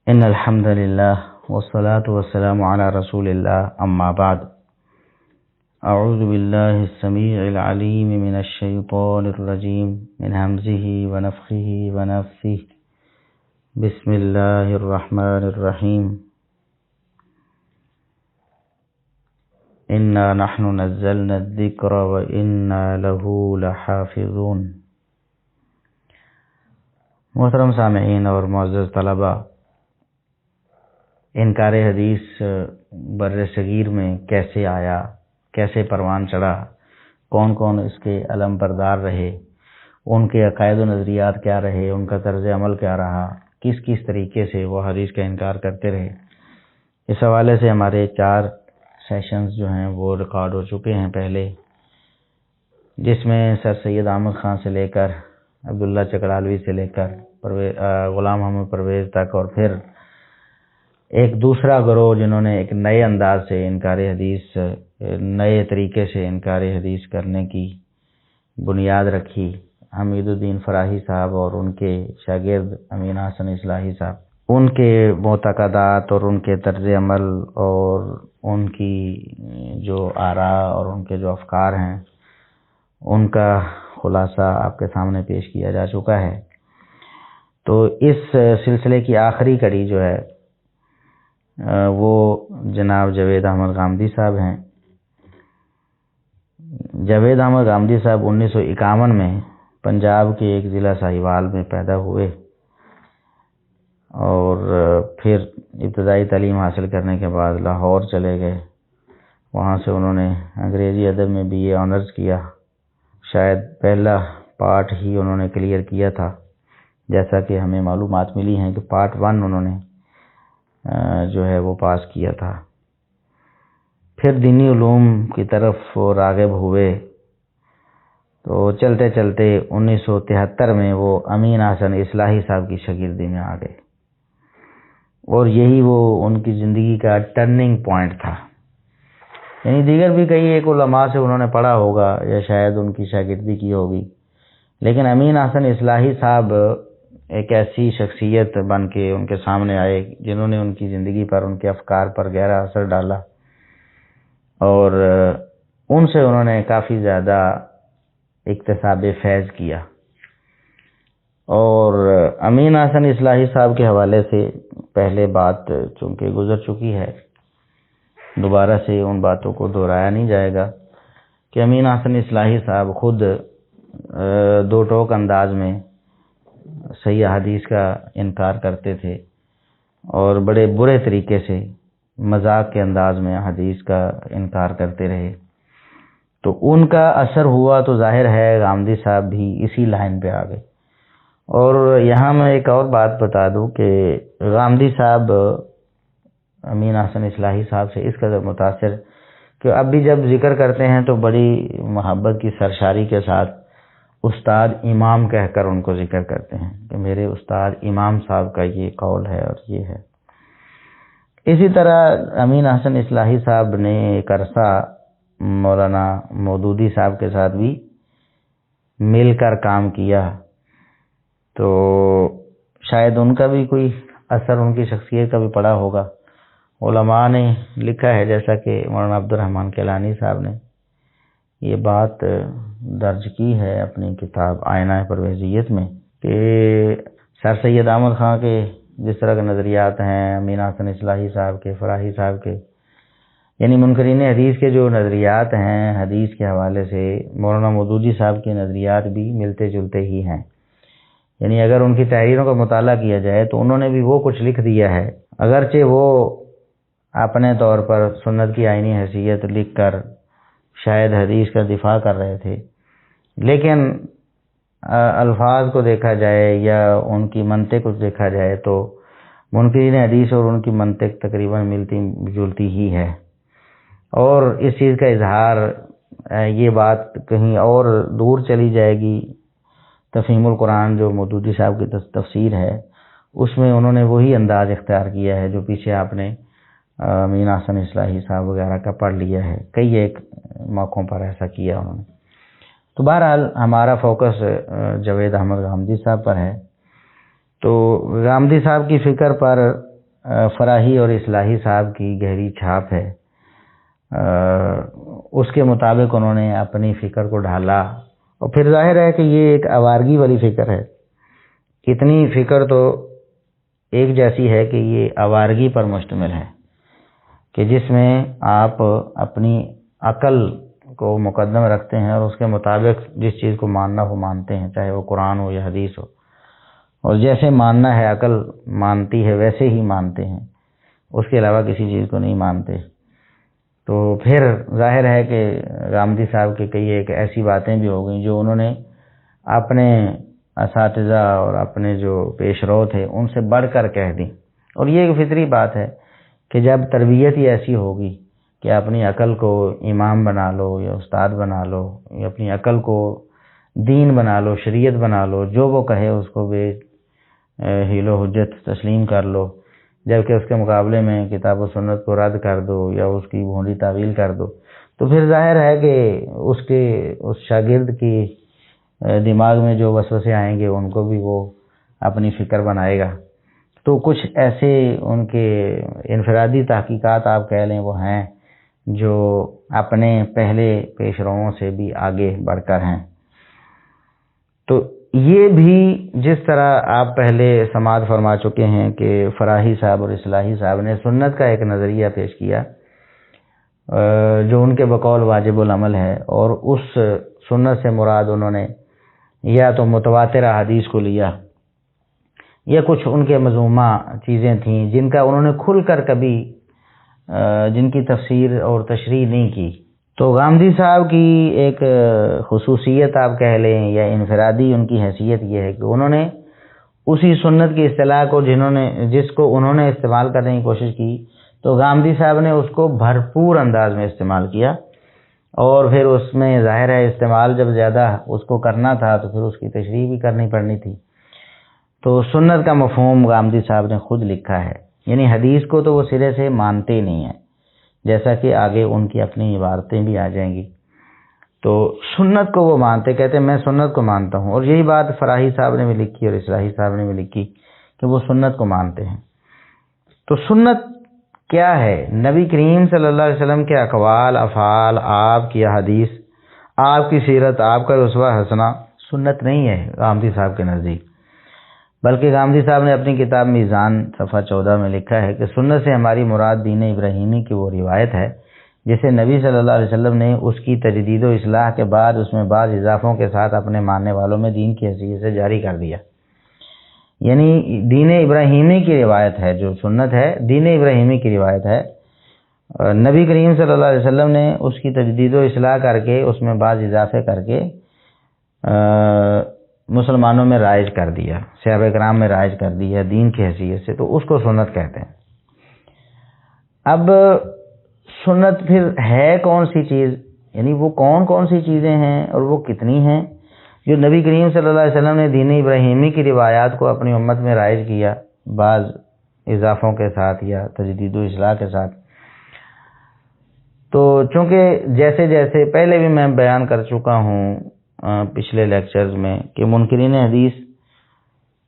ان الحمد للہ والصلاة والسلام علی رسول اللہ اما بعد اعوذ باللہ السمیع العلیم من الشیطان الرجیم من ہمزہ ونفخہ ونفثہ بسم اللہ الرحمن الرحیم انا نحن نزلنا الذکر وانا لہ لحافظون۔ محترم سامعین اور معزز طلباء، انکار حدیث بر صغیر میں کیسے آیا، کیسے پروان چڑھا، کون کون اس کے علم بردار رہے، ان کے عقائد و نظریات کیا رہے، ان کا طرز عمل کیا رہا، کس کس طریقے سے وہ حدیث کا انکار کرتے رہے، اس حوالے سے ہمارے 4 سیشنز جو ہیں وہ ریکارڈ ہو چکے ہیں پہلے، جس میں سر سید احمد خان سے لے کر عبداللہ چکڑالوی سے لے کر غلام محمد پرویز تک، اور پھر ایک دوسرا گروہ جنہوں نے ایک نئے انداز سے انکار حدیث، نئے طریقے سے انکار حدیث کرنے کی بنیاد رکھی، حمید الدین فراہی صاحب اور ان کے شاگرد امین حسن اصلاحی صاحب، ان کے معتقدات اور ان کے طرز عمل اور ان کی جو آراء اور ان کے جو افکار ہیں ان کا خلاصہ آپ کے سامنے پیش کیا جا چکا ہے۔ تو اس سلسلے کی آخری کڑی جو ہے وہ جناب جاوید احمد غامدی صاحب ہیں۔ جاوید احمد غامدی صاحب 1951 میں پنجاب کے ایک ضلع ساہیوال میں پیدا ہوئے اور پھر ابتدائی تعلیم حاصل کرنے کے بعد لاہور چلے گئے۔ وہاں سے انہوں نے انگریزی ادب میں BA آنرز کیا۔ شاید پہلا پارٹ ہی انہوں نے کلیئر کیا تھا، جیسا کہ ہمیں معلومات ملی ہیں کہ پارٹ 1 انہوں نے جو ہے وہ پاس کیا تھا۔ پھر دینی علوم کی طرف وہ راغب ہوئے، تو چلتے چلتے 1973 میں وہ امین حسن اصلاحی صاحب کی شاگردی میں آ گئے، اور یہی وہ ان کی زندگی کا ٹرننگ پوائنٹ تھا۔ یعنی دیگر بھی کئی ایک علماء سے انہوں نے پڑھا ہوگا یا شاید ان کی شاگردی کی ہوگی، لیکن امین حسن اصلاحی صاحب ایک ایسی شخصیت بن کے ان کے سامنے آئے جنہوں نے ان کی زندگی پر، ان کے افکار پر گہرا اثر ڈالا، اور ان سے انہوں نے کافی زیادہ اکتساب فیض کیا۔ اور امین حسن اصلاحی صاحب کے حوالے سے پہلے بات چونکہ گزر چکی ہے، دوبارہ سے ان باتوں کو دہرایا نہیں جائے گا کہ امین حسن اصلاحی صاحب خود دو ٹوک انداز میں صحیح حدیث کا انکار کرتے تھے، اور بڑے برے طریقے سے مذاق کے انداز میں حدیث کا انکار کرتے رہے۔ تو ان کا اثر ہوا تو ظاہر ہے غامدی صاحب بھی اسی لائن پہ آ گئے۔ اور یہاں میں ایک اور بات بتا دوں کہ غامدی صاحب امین حسن اصلاحی صاحب سے اس قدر متاثر کہ اب بھی جب ذکر کرتے ہیں تو بڑی محبت کی سرشاری کے ساتھ استاد امام کہہ کر ان کو ذکر کرتے ہیں کہ میرے استاد امام صاحب کا یہ قول ہے اور یہ ہے۔ اسی طرح امین حسن اصلاحی صاحب نے ایک عرصہ مولانا مودودی صاحب کے ساتھ بھی مل کر کام کیا، تو شاید ان کا بھی کوئی اثر ان کی شخصیت کا بھی پڑا ہوگا۔ علماء نے لکھا ہے، جیسا کہ مولانا عبد الرحمن کیلانی صاحب نے یہ بات درج کی ہے اپنی کتاب آئینہ پرویزیت میں، کہ سر سید احمد خان کے جس طرح کے نظریات ہیں، امین حسن اصلاحی صاحب کے، فراہی صاحب کے، یعنی منکرین حدیث کے جو نظریات ہیں حدیث کے حوالے سے، مولانا مودودی صاحب کے نظریات بھی ملتے جلتے ہی ہیں۔ یعنی اگر ان کی تحریروں کا مطالعہ کیا جائے تو انہوں نے بھی وہ کچھ لکھ دیا ہے، اگرچہ وہ اپنے طور پر سنت کی آئینی حیثیت لکھ کر شاید حدیث کا دفاع کر رہے تھے، لیکن الفاظ کو دیکھا جائے یا ان کی منطق کو دیکھا جائے تو منکرین حدیث اور ان کی منطق تقریباً ملتی جلتی ہی ہے۔ اور اس چیز کا اظہار، یہ بات کہیں اور دور چلی جائے گی، تفہیم القرآن جو مودودی صاحب کی تفسیر ہے اس میں انہوں نے وہی انداز اختیار کیا ہے جو پیچھے آپ نے امین حسن اصلاحی صاحب وغیرہ کا پڑھ لیا ہے، کئی ایک موقعوں پر ایسا کیا انہوں نے۔ تو بہرحال ہمارا فوکس جاوید احمد غامدی صاحب پر ہے۔ تو غامدی صاحب کی فکر پر فراہی اور اصلاحی صاحب کی گہری چھاپ ہے، اس کے مطابق انہوں نے اپنی فکر کو ڈھالا، اور پھر ظاہر ہے کہ یہ ایک آوارگی والی فکر ہے۔ اتنی فکر تو ایک جیسی ہے کہ یہ آوارگی پر مشتمل ہے، کہ جس میں آپ اپنی عقل کو مقدم رکھتے ہیں اور اس کے مطابق جس چیز کو ماننا ہو مانتے ہیں، چاہے وہ قرآن ہو یا حدیث ہو، اور جیسے ماننا ہے عقل مانتی ہے ویسے ہی مانتے ہیں، اس کے علاوہ کسی چیز کو نہیں مانتے۔ تو پھر ظاہر ہے کہ غامدی صاحب کے کئی ایک ایسی باتیں بھی ہو گئیں جو انہوں نے اپنے اساتذہ اور اپنے جو پیش رو تھے ان سے بڑھ کر کہہ دیں، اور یہ ایک فطری بات ہے کہ جب تربیت ہی ایسی ہوگی کہ اپنی عقل کو امام بنا لو یا استاد بنا لو، یا اپنی عقل کو دین بنا لو، شریعت بنا لو، جو وہ کہے اس کو بے حیل و حجت تسلیم کر لو، جبکہ اس کے مقابلے میں کتاب و سنت کو رد کر دو یا اس کی بھونڈی تعویل کر دو، تو پھر ظاہر ہے کہ اس شاگرد کی دماغ میں جو وسوسے آئیں گے ان کو بھی وہ اپنی فکر بنائے گا۔ تو کچھ ایسے ان کے انفرادی تحقیقات آپ کہہ لیں وہ ہیں جو اپنے پہلے پیش روؤں سے بھی آگے بڑھ کر ہیں۔ تو یہ بھی جس طرح آپ پہلے سماعت فرما چکے ہیں کہ فراہی صاحب اور اصلاحی صاحب نے سنت کا ایک نظریہ پیش کیا جو ان کے بقول واجب العمل ہے، اور اس سنت سے مراد انہوں نے یا تو متواتر احادیث کو لیا یا کچھ ان کے مذمومہ چیزیں تھیں جن کا انہوں نے کھل کر کبھی جن کی تفسیر اور تشریح نہیں کی۔ تو غامدی صاحب کی ایک خصوصیت آپ کہہ لیں یا انفرادی ان کی حیثیت یہ ہے کہ انہوں نے اسی سنت کی اصطلاح کو جس کو انہوں نے استعمال کرنے کی کوشش کی، تو غامدی صاحب نے اس کو بھرپور انداز میں استعمال کیا، اور پھر اس میں ظاہر ہے استعمال جب زیادہ اس کو کرنا تھا تو پھر اس کی تشریح بھی کرنی پڑنی تھی۔ تو سنت کا مفہوم غامدی صاحب نے خود لکھا ہے، یعنی حدیث کو تو وہ سرے سے مانتے نہیں ہیں، جیسا کہ آگے ان کی اپنی عبارتیں بھی آ جائیں گی۔ تو سنت کو وہ مانتے، کہتے ہیں میں سنت کو مانتا ہوں، اور یہی بات فراہی صاحب نے بھی لکھی اور اصلاحی صاحب نے بھی لکھی کہ وہ سنت کو مانتے ہیں۔ تو سنت کیا ہے؟ نبی کریم صلی اللہ علیہ وسلم کے اقوال، افعال، آپ کی حدیث، آپ کی سیرت، آپ کا اسوہ حسنہ سنت نہیں ہے غامدی صاحب کے نزدیک، بلکہ غامدی صاحب نے اپنی کتاب میزان صفحہ 14 میں لکھا ہے کہ سنت سے ہماری مراد دین ابراہیمی کی وہ روایت ہے جسے نبی صلی اللہ علیہ وسلم نے اس کی تجدید و اصلاح کے بعد اس میں بعض اضافوں کے ساتھ اپنے ماننے والوں میں دین کی حیثیت سے جاری کر دیا۔ یعنی دین ابراہیمی کی روایت ہے، جو سنت ہے دین ابراہیمی کی روایت ہے، نبی کریم صلی اللہ علیہ وسلم نے اس کی تجدید و اصلاح کر کے اس میں بعض اضافے کر کے مسلمانوں میں رائج کر دیا، صحابہ کرام میں رائج کر دیا دین کی حیثیت سے، تو اس کو سنت کہتے ہیں۔ اب سنت پھر ہے کون سی چیز، یعنی وہ کون سی چیزیں ہیں اور وہ کتنی ہیں جو نبی کریم صلی اللہ علیہ وسلم نے دین ابراہیمی کی روایات کو اپنی امت میں رائج کیا بعض اضافوں کے ساتھ یا تجدید و اصلاح کے ساتھ۔ تو چونکہ جیسے جیسے پہلے بھی میں بیان کر چکا ہوں پچھلے لیکچرز میں کہ منکرین حدیث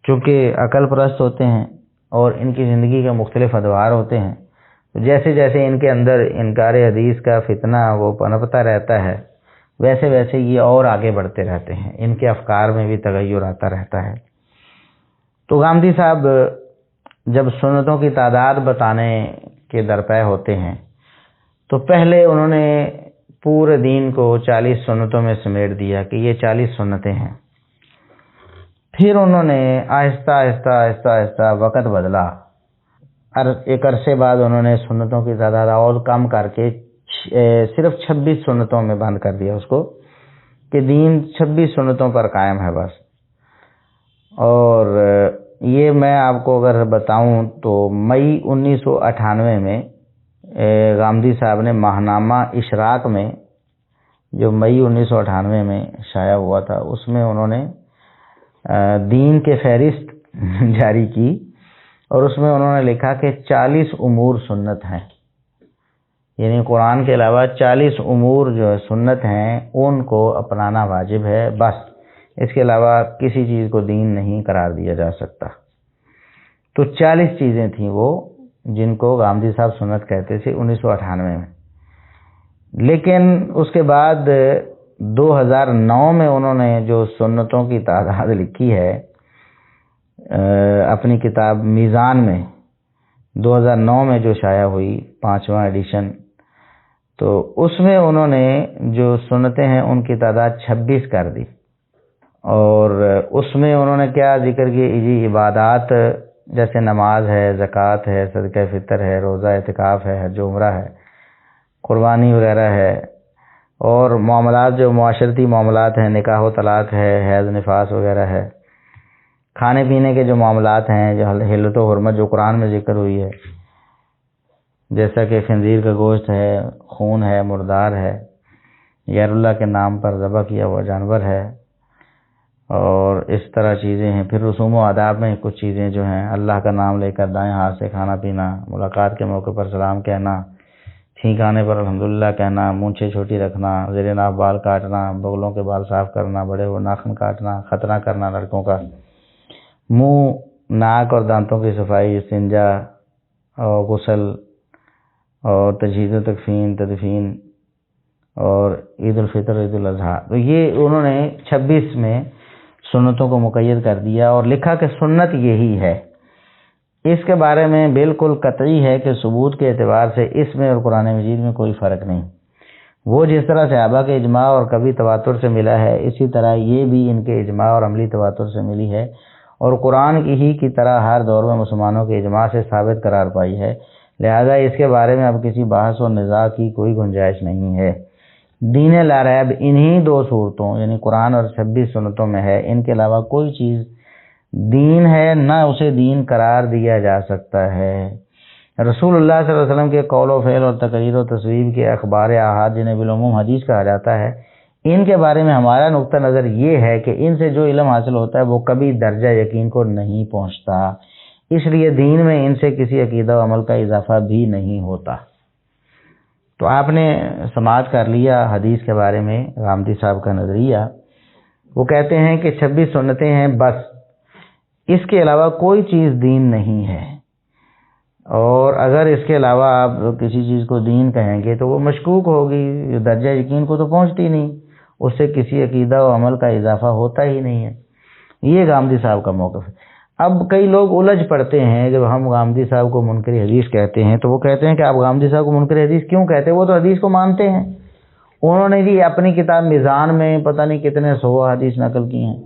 چونکہ عقل پرست ہوتے ہیں اور ان کی زندگی کے مختلف ادوار ہوتے ہیں، تو جیسے جیسے ان کے اندر انکار حدیث کا فتنہ وہ پنپتا رہتا ہے، ویسے ویسے یہ اور آگے بڑھتے رہتے ہیں، ان کے افکار میں بھی تغیر آتا رہتا ہے۔ تو غامدی صاحب جب سنتوں کی تعداد بتانے کے درپے ہوتے ہیں تو پہلے انہوں نے پورے دین کو 40 سنتوں میں سمیٹ دیا کہ یہ 40 سنتیں ہیں۔ پھر انہوں نے آہستہ آہستہ آہستہ آہستہ وقت بدلا، ایک عرصے بعد انہوں نے سنتوں کی تعداد اور کم کر کے صرف 26 سنتوں میں بند کر دیا اس کو، کہ دین 26 سنتوں پر قائم ہے بس۔ اور یہ میں آپ کو اگر بتاؤں تو مئی 1998 میں غامدی صاحب نے ماہنامہ اشراق میں، جو مئی 1998 میں شائع ہوا تھا، اس میں انہوں نے دین کے فہرست جاری کی، اور اس میں انہوں نے لکھا کہ 40 امور سنت ہیں، یعنی قرآن کے علاوہ 40 امور جو سنت ہیں ان کو اپنانا واجب ہے، بس اس کے علاوہ کسی چیز کو دین نہیں قرار دیا جا سکتا۔ تو 40 چیزیں تھیں وہ جن کو گامدی صاحب سنت کہتے تھے 1998 میں، لیکن اس کے بعد 2009 میں انہوں نے جو سنتوں کی تعداد لکھی ہے اپنی کتاب میزان میں، 2009 میں جو شائع ہوئی 5واں ایڈیشن، تو اس میں انہوں نے جو سنتیں ہیں ان کی تعداد 26 کر دی، اور اس میں انہوں نے کیا ذکر کی جی، عبادات جیسے نماز ہے، زکوٰۃ ہے، صدقہ فطر ہے، روزہ اعتکاف ہے، حج و عمرہ ہے، قربانی وغیرہ ہے، اور معاملات جو معاشرتی معاملات ہیں، نکاح و طلاق ہے، حیض نفاس وغیرہ ہے، کھانے پینے کے جو معاملات ہیں، جو حلت و حرمت جو قرآن میں ذکر ہوئی ہے، جیسا کہ خنزیر کا گوشت ہے، خون ہے، مردار ہے، غیر اللہ کے نام پر ذبح کیا ہوا جانور ہے، اور اس طرح چیزیں ہیں۔ پھر رسوم و آداب میں کچھ چیزیں جو ہیں، اللہ کا نام لے کر دائیں ہاتھ سے کھانا پینا، ملاقات کے موقع پر سلام کہنا، چھینک آنے پر الحمدللہ کہنا، مونچھیں چھوٹی رکھنا، زیر ناف بال کاٹنا، بغلوں کے بال صاف کرنا، بڑے ہوئے ناخن کاٹنا، ختنہ کرنا لڑکوں کا، منہ، ناک اور دانتوں کی صفائی، استنجا اور غسل، اور تجہیز و تدفین، اور عید الفطر، عید الاضحیٰ۔ تو یہ انہوں نے 26 میں سنتوں کو مقید کر دیا اور لکھا کہ سنت یہی ہے۔ اس کے بارے میں بالکل قطعی ہے کہ ثبوت کے اعتبار سے اس میں اور قرآن مجید میں کوئی فرق نہیں۔ وہ جس طرح صحابہ کے اجماع اور کبھی تواتر سے ملا ہے، اسی طرح یہ بھی ان کے اجماع اور عملی تواتر سے ملی ہے، اور قرآن کی طرح ہر دور میں مسلمانوں کے اجماع سے ثابت قرار پائی ہے، لہذا اس کے بارے میں اب کسی بحث و نزاع کی کوئی گنجائش نہیں ہے۔ دین لا ریب انہی 2 صورتوں یعنی قرآن اور 26 سنتوں میں ہے، ان کے علاوہ کوئی چیز دین ہے نہ اسے دین قرار دیا جا سکتا ہے۔ رسول اللہ صلی اللہ علیہ وسلم کے قول و فعل اور تقریر و تصویب کے اخبار احاد جنہیں بالعموم حدیث کہا جاتا ہے، ان کے بارے میں ہمارا نقطہ نظر یہ ہے کہ ان سے جو علم حاصل ہوتا ہے وہ کبھی درجہ یقین کو نہیں پہنچتا، اس لیے دین میں ان سے کسی عقیدہ و عمل کا اضافہ بھی نہیں ہوتا۔ تو آپ نے سماعت کر لیا حدیث کے بارے میں غامدی صاحب کا نظریہ۔ وہ کہتے ہیں کہ 26 سنتیں ہیں بس، اس کے علاوہ کوئی چیز دین نہیں ہے، اور اگر اس کے علاوہ آپ کسی چیز کو دین کہیں گے تو وہ مشکوک ہوگی، درجہ یقین کو تو پہنچتی نہیں، اس سے کسی عقیدہ و عمل کا اضافہ ہوتا ہی نہیں ہے۔ یہ غامدی صاحب کا موقف ہے۔ اب کئی لوگ الجھ پڑتے ہیں جب ہم غامدی صاحب کو منکر حدیث کہتے ہیں، تو وہ کہتے ہیں کہ آپ غامدی صاحب کو منکر حدیث کیوں کہتے ہیں؟ وہ تو حدیث کو مانتے ہیں، انہوں نے بھی اپنی کتاب میزان میں پتہ نہیں کتنے 100 حدیث نقل کی ہیں،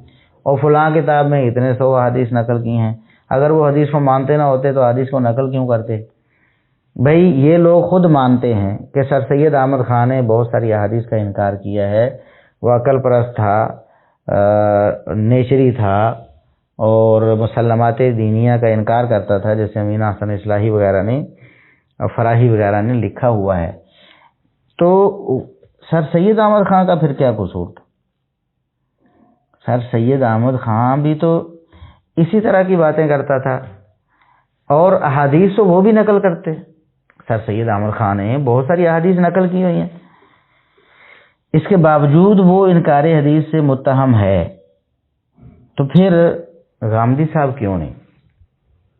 اور فلاں کتاب میں اتنے 100 حدیث نقل کی ہیں۔ اگر وہ حدیث کو مانتے نہ ہوتے تو حدیث کو نقل کیوں کرتے؟ بھئی یہ لوگ خود مانتے ہیں کہ سر سید احمد خان نے بہت ساری احادیث کا انکار کیا ہے، وہ عقل پرست تھا، نیچری تھا، اور مسلمات دینیہ کا انکار کرتا تھا، جیسے امین حسن اصلاحی وغیرہ نے، فراہی وغیرہ نے لکھا ہوا ہے۔ تو سر سید احمد خان کا پھر کیا قصور تھا؟ سر سید احمد خان بھی تو اسی طرح کی باتیں کرتا تھا، اور احادیث تو وہ بھی نقل کرتے۔ سر سید احمد خان نے بہت ساری احادیث نقل کی ہوئی ہیں، اس کے باوجود وہ انکار حدیث سے متہم ہے، تو پھر غامدی صاحب کیوں نہیں؟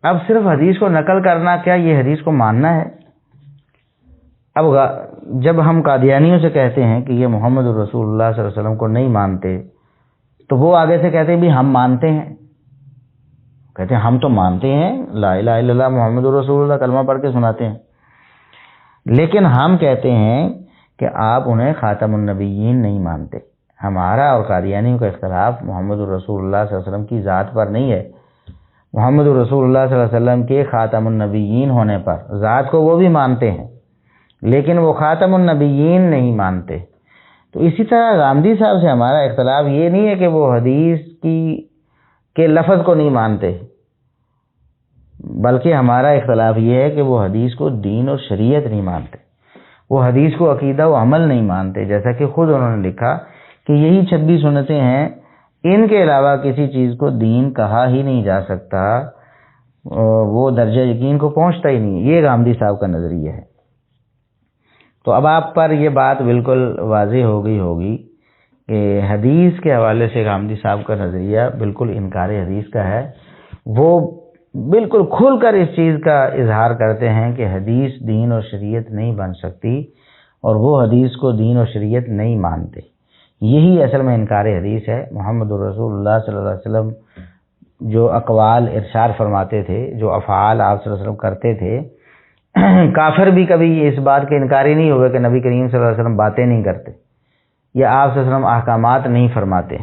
اب صرف حدیث کو نقل کرنا، کیا یہ حدیث کو ماننا ہے؟ اب جب ہم قادیانیوں سے کہتے ہیں کہ یہ محمد الرسول اللہ صلی اللہ علیہ وسلم کو نہیں مانتے، تو وہ آگے سے کہتے ہیں بھی ہم مانتے ہیں، کہتے ہیں ہم تو مانتے ہیں، لا الہ الا اللہ محمد الرسول اللہ کلمہ پڑھ کے سناتے ہیں، لیکن ہم کہتے ہیں کہ آپ انہیں خاتم النبیین نہیں مانتے۔ ہمارا اور قادیانیوں کا اختلاف محمد الرسول اللہ صلی اللہ علیہ وسلم کی ذات پر نہیں ہے، محمد الرسول اللہ صلی اللہ علیہ وسلم کے خاتم النبیین ہونے پر۔ ذات کو وہ بھی مانتے ہیں، لیکن وہ خاتم النبیین نہیں مانتے۔ تو اسی طرح غامدی صاحب سے ہمارا اختلاف یہ نہیں ہے کہ وہ حدیث کے لفظ کو نہیں مانتے، بلکہ ہمارا اختلاف یہ ہے کہ وہ حدیث کو دین اور شریعت نہیں مانتے، وہ حدیث کو عقیدہ و عمل نہیں مانتے، جیسا کہ خود انہوں نے لکھا کہ یہی 26 سنتیں ہیں، ان کے علاوہ کسی چیز کو دین کہا ہی نہیں جا سکتا، وہ درجہ یقین کو پہنچتا ہی نہیں۔ یہ غامدی صاحب کا نظریہ ہے۔ تو اب آپ پر یہ بات بالکل واضح ہو گئی ہوگی کہ حدیث کے حوالے سے غامدی صاحب کا نظریہ بالکل انکار حدیث کا ہے۔ وہ بالکل کھل کر اس چیز کا اظہار کرتے ہیں کہ حدیث دین اور شریعت نہیں بن سکتی، اور وہ حدیث کو دین اور شریعت نہیں مانتے۔ یہی اصل میں انکار حدیث ہے۔ محمد الرسول اللہ صلی اللہ علیہ وسلم جو اقوال ارشاد فرماتے تھے، جو افعال آپ صلی اللہ علیہ وسلم کرتے تھے، کافر بھی کبھی اس بات کے انکاری نہیں ہوئے کہ نبی کریم صلی اللہ علیہ وسلم باتیں نہیں کرتے، یا آپ صلی اللہ علیہ وسلم احکامات نہیں فرماتے،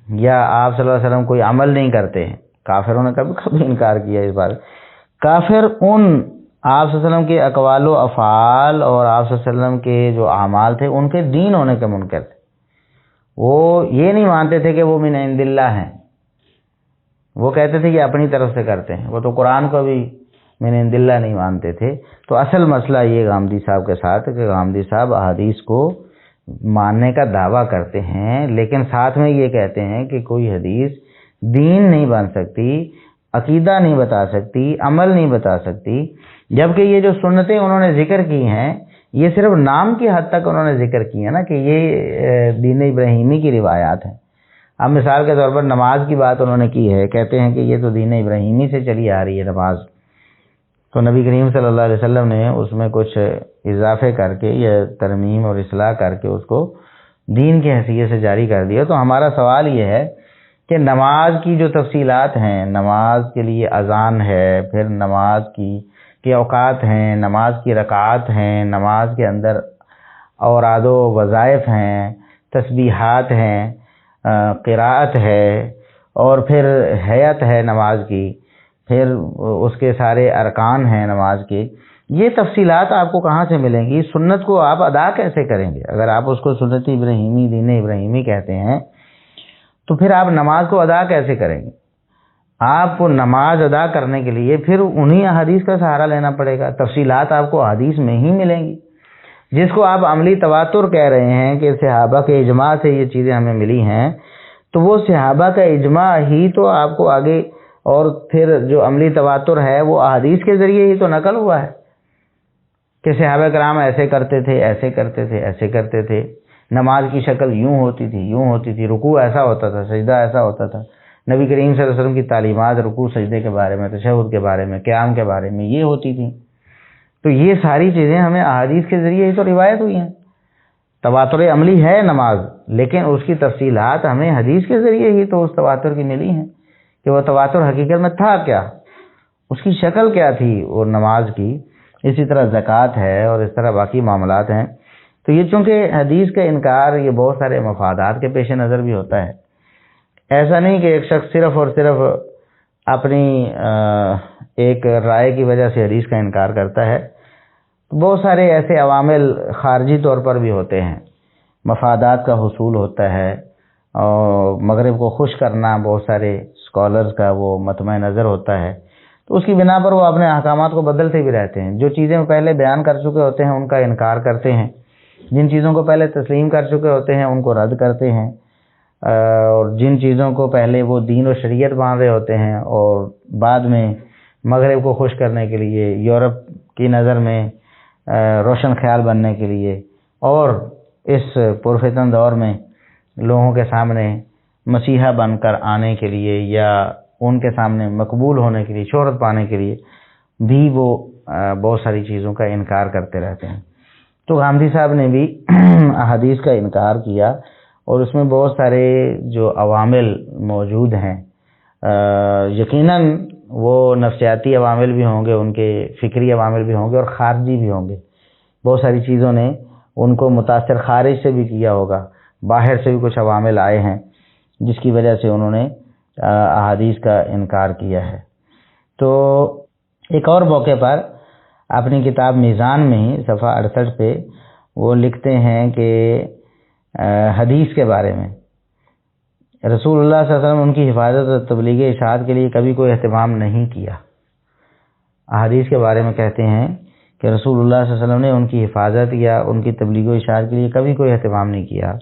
یا آپ صلی اللہ علیہ وسلم کوئی عمل نہیں کرتے ہیں۔ کافروں نے کبھی انکار کیا اس بات۔ کافر ان آپ صلی اللہ علیہ وسلم کے اقوال و افعال اور آپ صلی اللہ علیہ وسلم کے جو اعمال تھے ان کے دین ہونے کے منکر تھے۔ وہ یہ نہیں مانتے تھے کہ وہ من عند اللہ ہیں، وہ کہتے تھے کہ اپنی طرف سے کرتے ہیں، وہ تو قرآن کو بھی من عند اللہ نہیں مانتے تھے۔ تو اصل مسئلہ یہ غامدی صاحب کے ساتھ کہ غامدی صاحب احادیث کو ماننے کا دعویٰ کرتے ہیں، لیکن ساتھ میں یہ کہتے ہیں کہ کوئی حدیث دین نہیں بن سکتی، عقیدہ نہیں بتا سکتی، عمل نہیں بتا سکتی، جبکہ یہ جو سنتیں انہوں نے ذکر کی ہیں یہ صرف نام کی حد تک انہوں نے ذکر کی ہے نا، کہ یہ دین ابراہیمی کی روایات ہیں۔ اب مثال کے طور پر نماز کی بات انہوں نے کی ہے، کہتے ہیں کہ یہ تو دین ابراہیمی سے چلی آ رہی ہے نماز، تو نبی کریم صلی اللہ علیہ وسلم نے اس میں کچھ اضافے کر کے یا ترمیم اور اصلاح کر کے اس کو دین کی حیثیت سے جاری کر دیا۔ تو ہمارا سوال یہ ہے کہ نماز کی جو تفصیلات ہیں، نماز کے لیے اذان ہے، پھر نماز کے اوقات ہیں، نماز کی رکعات ہیں، نماز کے اندر اوراد و وظائف ہیں، تسبیحات ہیں، قراءت ہے، اور پھر ہیئت ہے نماز کی، پھر اس کے سارے ارکان ہیں نماز کے۔ یہ تفصیلات آپ کو کہاں سے ملیں گی؟ سنت کو آپ ادا کیسے کریں گے؟ اگر آپ اس کو سنت ابراہیمی، دین ابراہیمی کہتے ہیں تو پھر آپ نماز کو ادا کیسے کریں گے؟ آپ کو نماز ادا کرنے کے لیے پھر انہی احادیث کا سہارا لینا پڑے گا۔ تفصیلات آپ کو احادیث میں ہی ملیں گی، جس کو آپ عملی تواتر کہہ رہے ہیں کہ صحابہ کے اجماع سے یہ چیزیں ہمیں ملی ہیں، تو وہ صحابہ کا اجماع ہی تو آپ کو آگے، اور پھر جو عملی تواتر ہے وہ احادیث کے ذریعے ہی تو نقل ہوا ہے کہ صحابہ کرام ایسے کرتے تھے، ایسے کرتے تھے، ایسے کرتے تھے، نماز کی شکل یوں ہوتی تھی، یوں ہوتی تھی، رکوع ایسا ہوتا تھا، سجدہ ایسا ہوتا تھا، نبی کریم صلی اللہ علیہ وسلم کی تعلیمات رکوع سجدے کے بارے میں، تشہد کے بارے میں، قیام کے بارے میں یہ ہوتی تھی۔ تو یہ ساری چیزیں ہمیں احادیث کے ذریعے ہی تو روایت ہوئی ہیں۔ تواتر عملی ہے نماز، لیکن اس کی تفصیلات ہمیں حدیث کے ذریعے ہی تو اس تواتر کی ملی ہیں کہ وہ تواتر حقیقت میں تھا کیا، اس کی شکل کیا تھی وہ نماز کی۔ اسی طرح زکوٰۃ ہے اور اس طرح باقی معاملات ہیں۔ تو یہ چونکہ حدیث کا انکار یہ بہت سارے مفادات کے پیش نظر بھی ہوتا ہے، ایسا نہیں کہ ایک شخص صرف اور صرف اپنی ایک رائے کی وجہ سے حدیث کا انکار کرتا ہے۔ بہت سارے ایسے عوامل خارجی طور پر بھی ہوتے ہیں، مفادات کا حصول ہوتا ہے، اور مغرب کو خوش کرنا بہت سارے اسکالرز کا وہ مطمع نظر ہوتا ہے، تو اس کی بنا پر وہ اپنے احکامات کو بدلتے بھی رہتے ہیں۔ جو چیزیں وہ پہلے بیان کر چکے ہوتے ہیں ان کا انکار کرتے ہیں، جن چیزوں کو پہلے تسلیم کر چکے ہوتے ہیں ان کو رد کرتے ہیں، اور جن چیزوں کو پہلے وہ دین و شریعت مان رہے ہوتے ہیں اور بعد میں مغرب کو خوش کرنے کے لیے، یورپ کی نظر میں روشن خیال بننے کے لیے، اور اس پرفتن دور میں لوگوں کے سامنے مسیحا بن کر آنے کے لیے یا ان کے سامنے مقبول ہونے کے لیے، شہرت پانے کے لیے بھی وہ بہت ساری چیزوں کا انکار کرتے رہتے ہیں۔ تو غامدی صاحب نے بھی احادیث کا انکار کیا، اور اس میں بہت سارے جو عوامل موجود ہیں، یقیناً وہ نفسیاتی عوامل بھی ہوں گے، ان کے فکری عوامل بھی ہوں گے، اور خارجی بھی ہوں گے۔ بہت ساری چیزوں نے ان کو متاثر خارج سے بھی کیا ہوگا، باہر سے بھی کچھ عوامل آئے ہیں جس کی وجہ سے انہوں نے احادیث کا انکار کیا ہے۔ تو ایک اور موقع پر اپنی کتاب میزان میں ہی صفحہ 68 پہ وہ لکھتے ہیں کہ حدیث کے بارے میں رسول اللہ صلی اللہ علیہ وسلم ان کی حفاظت اور تبلیغ اشاعت کے لیے کبھی کوئی اہتمام نہیں کیا۔ احادیث کے بارے میں کہتے ہیں کہ رسول اللہ صلی اللہ علیہ وسلم نے ان کی حفاظت یا ان کی تبلیغ و اشاعت کے لیے کبھی کوئی اہتمام نہیں کیا،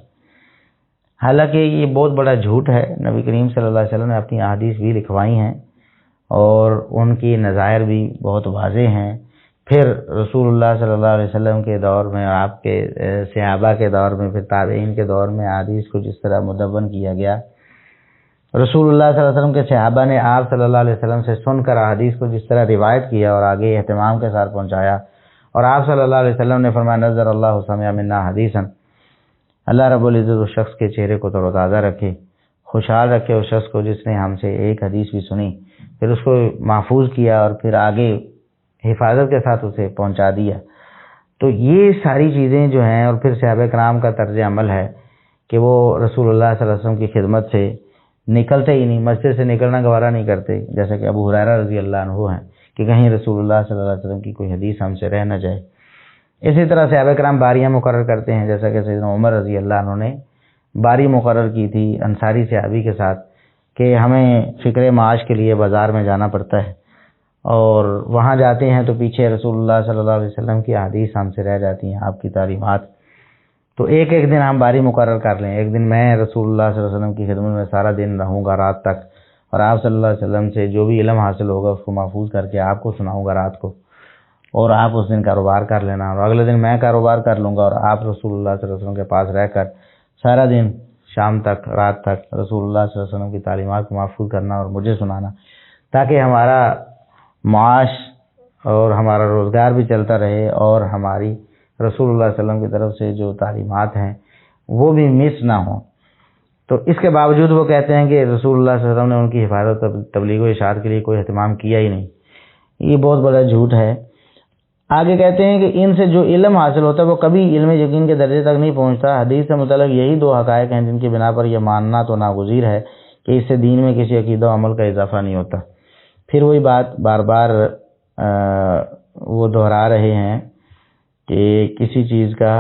حالانکہ یہ بہت بڑا جھوٹ ہے۔ نبی کریم صلی اللہ علیہ وسلم نے اپنی احادیث بھی لکھوائی ہیں اور ان کی نظائر بھی بہت واضح ہیں۔ پھر رسول اللہ صلی اللہ علیہ وسلم کے دور میں، آپ کے صحابہ کے دور میں، پھر تابعین کے دور میں احادیث کو جس طرح مدون کیا گیا، رسول اللہ صلی اللہ علیہ وسلم کے صحابہ نے آپ صلی اللہ علیہ وسلم سے سن کر حدیث کو جس طرح روایت کیا اور آگے اہتمام کے ساتھ پہنچایا، اور آپ صلی اللہ علیہ وسلم نے فرمایا نظر اللہ سمع منا حدیثا، اللہ رب العزت اس شخص کے چہرے کو تر و تازہ رکھے، خوشحال رکھے اس شخص کو جس نے ہم سے ایک حدیث بھی سنی، پھر اس کو محفوظ کیا اور پھر آگے حفاظت کے ساتھ اسے پہنچا دیا۔ تو یہ ساری چیزیں جو ہیں، اور پھر صحابہ کرام کا طرز عمل ہے کہ وہ رسول اللہ صلی اللہ علیہ وسلم کی خدمت سے نکلتے ہی نہیں، مسجد سے نکلنا گوارا نہیں کرتے، جیسا کہ ابو ہریرہ رضی اللہ عنہ ہیں کہ کہیں رسول اللہ صلی اللہ علیہ وسلم کی کوئی حدیث ہم سے رہ نہ جائے۔ اسی طرح صحابہ کرام باریاں مقرر کرتے ہیں، جیسا کہ سیدنا عمر رضی اللہ عنہ نے باری مقرر کی تھی انصاری صحابی کے ساتھ کہ ہمیں فکر معاش کے لیے بازار میں جانا پڑتا ہے، اور وہاں جاتے ہیں تو پیچھے رسول اللہ صلی اللہ علیہ وسلم کی حدیث ہم سے رہ جاتی ہیں، آپ کی تعلیمات، تو ایک ایک دن ہم باری مقرر کر لیں، ایک دن میں رسول اللہ صلی اللہ علیہ وسلم کی خدمت میں سارا دن رہوں گا رات تک، اور آپ صلی اللہ علیہ وسلم سے جو بھی علم حاصل ہوگا اس کو محفوظ کر کے آپ کو سناؤں گا رات کو، اور آپ اس دن کاروبار کر لینا، اور اگلے دن میں کاروبار کر لوں گا، اور آپ رسول اللہ صلی اللہ علیہ وسلم کے پاس رہ کر سارا دن شام تک رات تک رسول اللہ صلی اللہ علیہ وسلم کی تعلیمات کو محفوظ کرنا اور مجھے سنانا، تاکہ ہمارا معاش اور ہمارا روزگار بھی چلتا رہے، اور ہماری رسول اللہ صلی اللہ علیہ وسلم کی طرف سے جو تعلیمات ہیں وہ بھی مس نہ ہوں۔ تو اس کے باوجود وہ کہتے ہیں کہ رسول اللہ صلی اللہ علیہ وسلم نے ان کی حفاظت اور تبلیغ و اشاعت کے لیے کوئی اہتمام کیا ہی نہیں۔ یہ بہت بڑا جھوٹ ہے۔ آگے کہتے ہیں کہ ان سے جو علم حاصل ہوتا ہے وہ کبھی علم یقین کے درجے تک نہیں پہنچتا۔ حدیث سے متعلق یہی دو حقائق ہیں جن کی بنا پر یہ ماننا تو ناگزیر ہے کہ اس سے دین میں کسی عقیدہ و عمل کا اضافہ نہیں ہوتا۔ پھر وہی بات بار بار وہ دہرا رہے ہیں کہ کسی چیز کا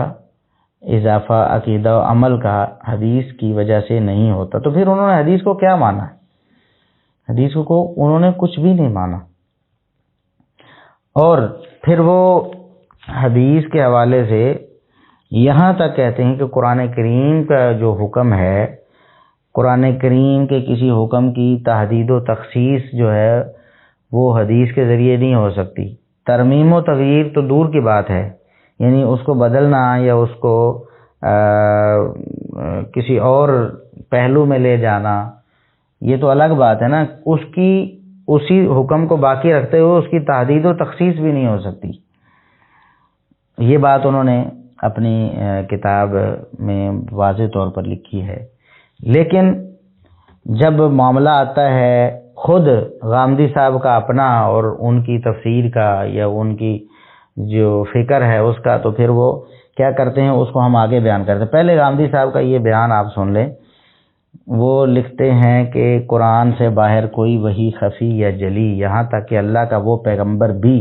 اضافہ عقیدہ و عمل کا حدیث کی وجہ سے نہیں ہوتا۔ تو پھر انہوں نے حدیث کو کیا مانا؟ حدیث کو انہوں نے کچھ بھی نہیں مانا، اور پھر وہ حدیث کے حوالے سے یہاں تک کہتے ہیں کہ قرآن کریم کا جو حکم ہے، قرآن کریم کے کسی حکم کی تحدید و تخصیص جو ہے وہ حدیث کے ذریعے نہیں ہو سکتی۔ ترمیم و تغییر تو دور کی بات ہے، یعنی اس کو بدلنا یا اس کو کسی اور پہلو میں لے جانا، یہ تو الگ بات ہے نا۔ اسی حکم کو باقی رکھتے ہوئے اس کی تحدید و تخصیص بھی نہیں ہو سکتی۔ یہ بات انہوں نے اپنی کتاب میں واضح طور پر لکھی ہے۔ لیکن جب معاملہ آتا ہے خود غامدی صاحب کا اپنا اور ان کی تفسیر کا یا ان کی جو فکر ہے اس کا، تو پھر وہ کیا کرتے ہیں اس کو ہم آگے بیان کرتے ہیں۔ پہلے غامدی صاحب کا یہ بیان آپ سن لیں۔ وہ لکھتے ہیں کہ قرآن سے باہر کوئی وحی خفی یا جلی، یہاں تک کہ اللہ کا وہ پیغمبر بھی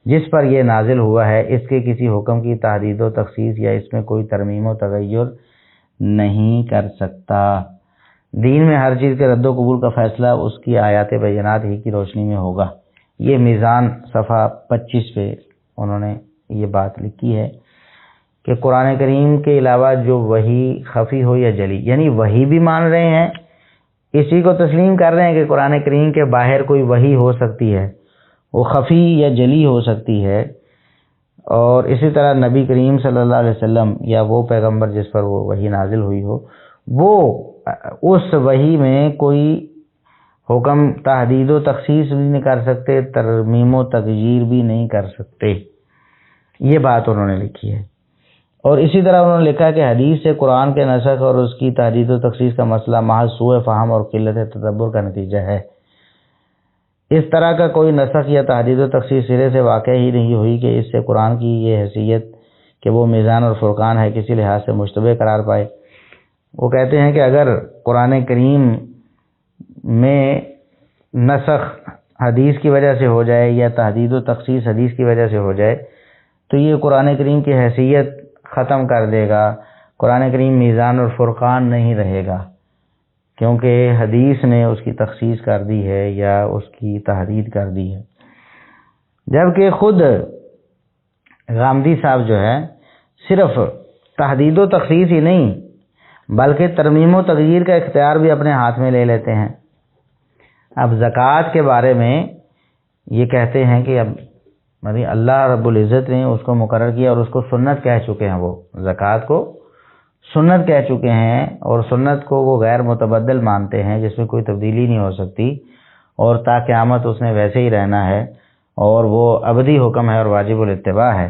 جس پر یہ نازل ہوا ہے، اس کے کسی حکم کی تحدید و تخصیص یا اس میں کوئی ترمیم و تغیر نہیں کر سکتا۔ دین میں ہر چیز کے رد و قبول کا فیصلہ اس کی آیات بینات ہی کی روشنی میں ہوگا۔ یہ میزان صفحہ 25 پہ انہوں نے یہ بات لکھی ہے کہ قرآن کریم کے علاوہ جو وحی خفی ہو یا جلی، یعنی وحی بھی مان رہے ہیں، اسی کو تسلیم کر رہے ہیں کہ قرآن کریم کے باہر کوئی وحی ہو سکتی ہے، وہ خفی یا جلی ہو سکتی ہے، اور اسی طرح نبی کریم صلی اللہ علیہ وسلم یا وہ پیغمبر جس پر وہ وحی نازل ہوئی ہو، وہ اس وحی میں کوئی حکم تحدید و تخصیص بھی نہیں کر سکتے، ترمیم و تغییر بھی نہیں کر سکتے۔ یہ بات انہوں نے لکھی ہے۔ اور اسی طرح انہوں نے لکھا کہ حدیث سے قرآن کے نسخ اور اس کی تحدید و تخصیص کا مسئلہ محض سوء فہم اور قلت تدبر کا نتیجہ ہے۔ اس طرح کا کوئی نسخ یا تحدید و تخصیص سرے سے واقع ہی نہیں ہوئی کہ اس سے قرآن کی یہ حیثیت کہ وہ میزان اور فرقان ہے کسی لحاظ سے مشتبہ قرار پائے۔ وہ کہتے ہیں کہ اگر قرآن کریم میں نسخ حدیث کی وجہ سے ہو جائے یا تحدید و تخصیص حدیث کی وجہ سے ہو جائے تو یہ قرآن کریم کی حیثیت ختم کر دے گا، قرآن کریم میزان اور فرقان نہیں رہے گا، کیونکہ حدیث نے اس کی تخصیص کر دی ہے یا اس کی تحدید کر دی ہے۔ جبکہ خود غامدی صاحب جو ہے صرف تحدید و تخصیص ہی نہیں بلکہ ترمیم و تغییر کا اختیار بھی اپنے ہاتھ میں لے لیتے ہیں۔ اب زکوٰۃ کے بارے میں یہ کہتے ہیں کہ اب اللہ رب العزت نے اس کو مقرر کیا اور اس کو سنت کہہ چکے ہیں، وہ زکوٰۃ کو سنت کہہ چکے ہیں، اور سنت کو وہ غیر متبدل مانتے ہیں جس میں کوئی تبدیلی نہیں ہو سکتی، اور تا قیامت اس نے ویسے ہی رہنا ہے، اور وہ ابدی حکم ہے اور واجب الاتباع ہے۔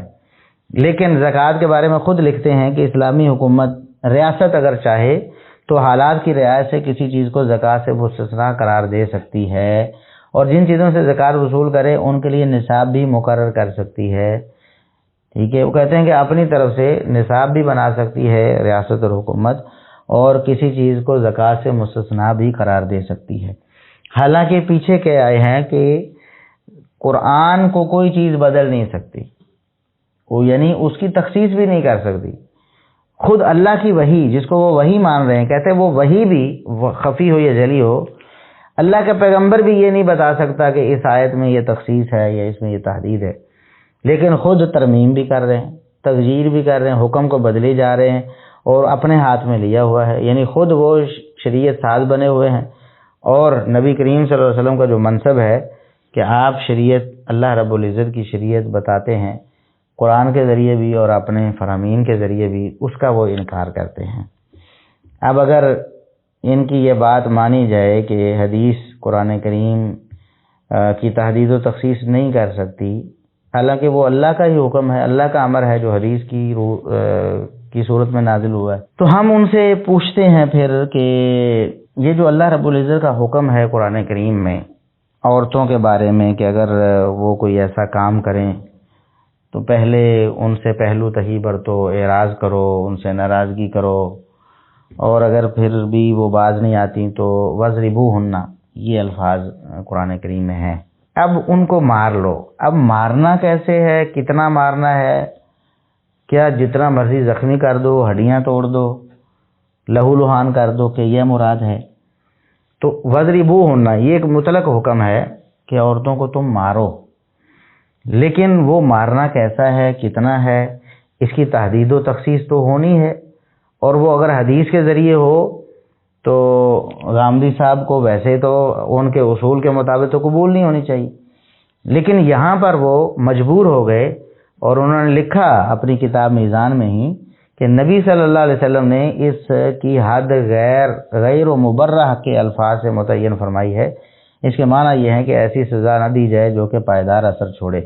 لیکن زکوٰۃ کے بارے میں خود لکھتے ہیں کہ اسلامی حکومت ریاست اگر چاہے تو حالات کی رعایت سے کسی چیز کو زکوٰۃ سے مستثنیٰ قرار دے سکتی ہے، اور جن چیزوں سے زکوٰۃ وصول کرے ان کے لیے نصاب بھی مقرر کر سکتی ہے۔ ٹھیک ہے، وہ کہتے ہیں کہ اپنی طرف سے نصاب بھی بنا سکتی ہے ریاست اور حکومت، اور کسی چیز کو زکوٰۃ سے مستثنیٰ بھی قرار دے سکتی ہے۔ حالانکہ پیچھے کہے آئے ہیں کہ قرآن کو کوئی چیز بدل نہیں سکتی، وہ یعنی اس کی تخصیص بھی نہیں کر سکتی۔ خود اللہ کی وحی، جس کو وہ وحی مان رہے ہیں، کہتے ہیں وہ وحی بھی خفی ہو یا جلی ہو، اللہ کا پیغمبر بھی یہ نہیں بتا سکتا کہ اس آیت میں یہ تخصیص ہے یا اس میں یہ تحدید ہے، لیکن خود ترمیم بھی کر رہے ہیں، تغییر بھی کر رہے ہیں، حکم کو بدلے جا رہے ہیں، اور اپنے ہاتھ میں لیا ہوا ہے، یعنی خود وہ شریعت ساز بنے ہوئے ہیں۔ اور نبی کریم صلی اللہ علیہ وسلم کا جو منصب ہے کہ آپ شریعت، اللہ رب العزت کی شریعت بتاتے ہیں قرآن کے ذریعے بھی اور اپنے فرامین کے ذریعے بھی، اس کا وہ انکار کرتے ہیں۔ اب اگر ان کی یہ بات مانی جائے کہ حدیث قرآن کریم کی تحدید و تخصیص نہیں کر سکتی، حالانکہ وہ اللہ کا ہی حکم ہے، اللہ کا امر ہے جو حدیث کی صورت میں نازل ہوا ہے، تو ہم ان سے پوچھتے ہیں پھر کہ یہ جو اللہ رب العزت کا حکم ہے قرآن کریم میں عورتوں کے بارے میں کہ اگر وہ کوئی ایسا کام کریں تو پہلے ان سے پہلو تہی برتو، اعراض کرو، ان سے ناراضگی کرو، اور اگر پھر بھی وہ باز نہیں آتی تو وَاضْرِبُوهُنَّ، یہ الفاظ قرآن کریم میں ہیں۔ اب ان کو مار لو۔ اب مارنا کیسے ہے، کتنا مارنا ہے؟ کیا جتنا مرضی زخمی کر دو، ہڈیاں توڑ دو، لہو لہان کر دو کہ یہ مراد ہے؟ تو وَاضْرِبُوهُنَّ یہ ایک مطلق حکم ہے کہ عورتوں کو تم مارو، لیکن وہ مارنا کیسا ہے، کتنا ہے، اس کی تحدید و تخصیص تو ہونی ہے، اور وہ اگر حدیث کے ذریعے ہو تو غامدی صاحب کو ویسے تو ان کے اصول کے مطابق تو قبول نہیں ہونی چاہیے، لیکن یہاں پر وہ مجبور ہو گئے، اور انہوں نے لکھا اپنی کتاب میزان میں ہی کہ نبی صلی اللہ علیہ وسلم نے اس کی حد غیر و مبرہ کے الفاظ سے متعین فرمائی ہے۔ اس کے معنی یہ ہے کہ ایسی سزا نہ دی جائے جو کہ پائیدار اثر چھوڑے۔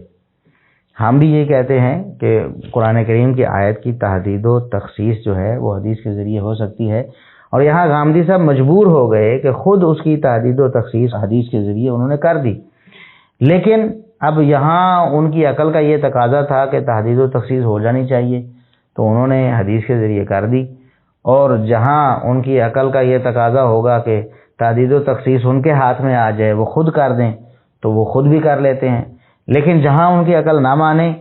ہم بھی یہ کہتے ہیں کہ قرآن کریم کی آیت کی تحدید و تخصیص جو ہے وہ حدیث کے ذریعے ہو سکتی ہے، اور یہاں غامدی صاحب مجبور ہو گئے کہ خود اس کی تحدید و تخصیص حدیث کے ذریعے انہوں نے کر دی، لیکن اب یہاں ان کی عقل کا یہ تقاضا تھا کہ تحدید و تخصیص ہو جانی چاہیے، تو انہوں نے حدیث کے ذریعے کر دی، اور جہاں ان کی عقل کا یہ تقاضا ہوگا کہ تحدید و تخصیص ان کے ہاتھ میں آ جائے، وہ خود کر دیں، تو وہ خود بھی کر لیتے ہیں، لیکن جہاں ان کی عقل نہ مانے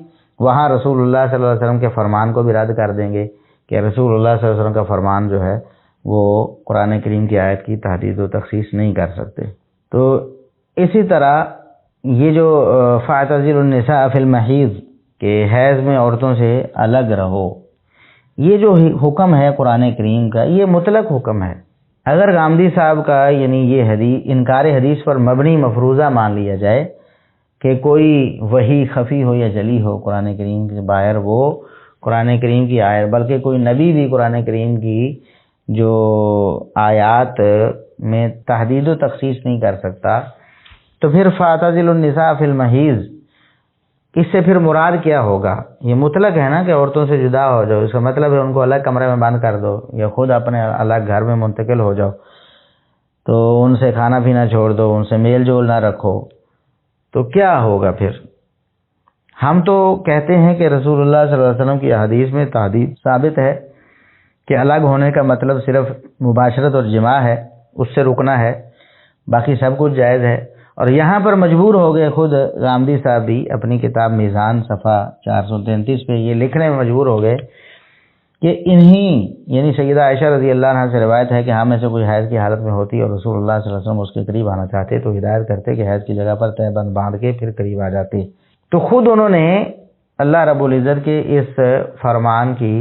وہاں رسول اللہ صلی اللہ علیہ وسلم کے فرمان کو بھی رد کر دیں گے کہ رسول اللہ صلی اللہ علیہ وسلم کا فرمان جو ہے وہ قرآن کریم کی آیت کی تحدید و تخصیص نہیں کر سکتے۔ تو اسی طرح یہ جو فَاعْتَزِلُوا النِّسَاءَ فِي الْمَحِيضِ کہ حیض میں عورتوں سے الگ رہو، یہ جو حکم ہے قرآن کریم کا یہ مطلق حکم ہے۔ اگر غامدی صاحب کا یعنی یہ انکار حدیث پر مبنی مفروضہ مان لیا جائے کہ کوئی وحی خفی ہو یا جلی ہو قرآن کریم کے باہر، وہ قرآن کریم کی آیت، بلکہ کوئی نبی بھی قرآن کریم کی جو آیات میں تحدید و تخصیص نہیں کر سکتا، تو پھر فَاعْتَزِلُوا النِّسَاءَ فِي الْمَحِيضِ اس سے پھر مراد کیا ہوگا؟ یہ مطلق ہے نا کہ عورتوں سے جدا ہو جاؤ، اس کا مطلب ہے ان کو الگ کمرے میں بند کر دو یا خود اپنے الگ گھر میں منتقل ہو جاؤ، تو ان سے کھانا پینا چھوڑ دو، ان سے میل جول نہ رکھو، تو کیا ہوگا پھر؟ ہم تو کہتے ہیں کہ رسول اللہ صلی اللہ علیہ وسلم کی حدیث میں تحدید ثابت ہے کہ الگ ہونے کا مطلب صرف مباشرت اور جماع ہے، اس سے رکنا ہے، باقی سب کچھ جائز ہے۔ اور یہاں پر مجبور ہو گئے خود غامدی صاحب بھی اپنی کتاب میزان صفحہ 433 پہ یہ لکھنے میں مجبور ہو گئے کہ یعنی سیدہ عائشہ رضی اللہ عنہ سے روایت ہے کہ ہم میں سے کوئی حیض کی حالت میں ہوتی اور رسول اللہ صلی اللہ علیہ وسلم اس کے قریب آنا چاہتے تو ہدایت کرتے کہ حیض کی جگہ پر تہ بند باندھ کے پھر قریب آ جاتے، تو خود انہوں نے اللہ رب العزت کے اس فرمان کی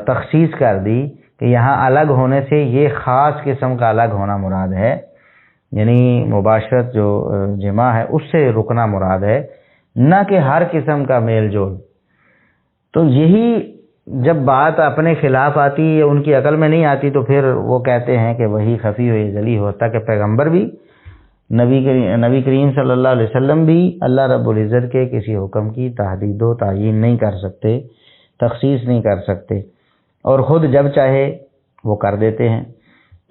تخصیص کر دی کہ یہاں الگ ہونے سے یہ خاص قسم کا الگ ہونا مراد ہے، یعنی مباشرت جو جماع ہے اس سے رکنا مراد ہے، نہ کہ ہر قسم کا میل جول۔ تو یہی جب بات اپنے خلاف آتی یا ان کی عقل میں نہیں آتی تو پھر وہ کہتے ہیں کہ وہی خفی ہوئی جلی ہوتا کہ پیغمبر بھی نبی کریم صلی اللہ علیہ وسلم بھی اللہ رب العزت کے کسی حکم کی تحدید و تعیین نہیں کر سکتے، تخصیص نہیں کر سکتے، اور خود جب چاہے وہ کر دیتے ہیں۔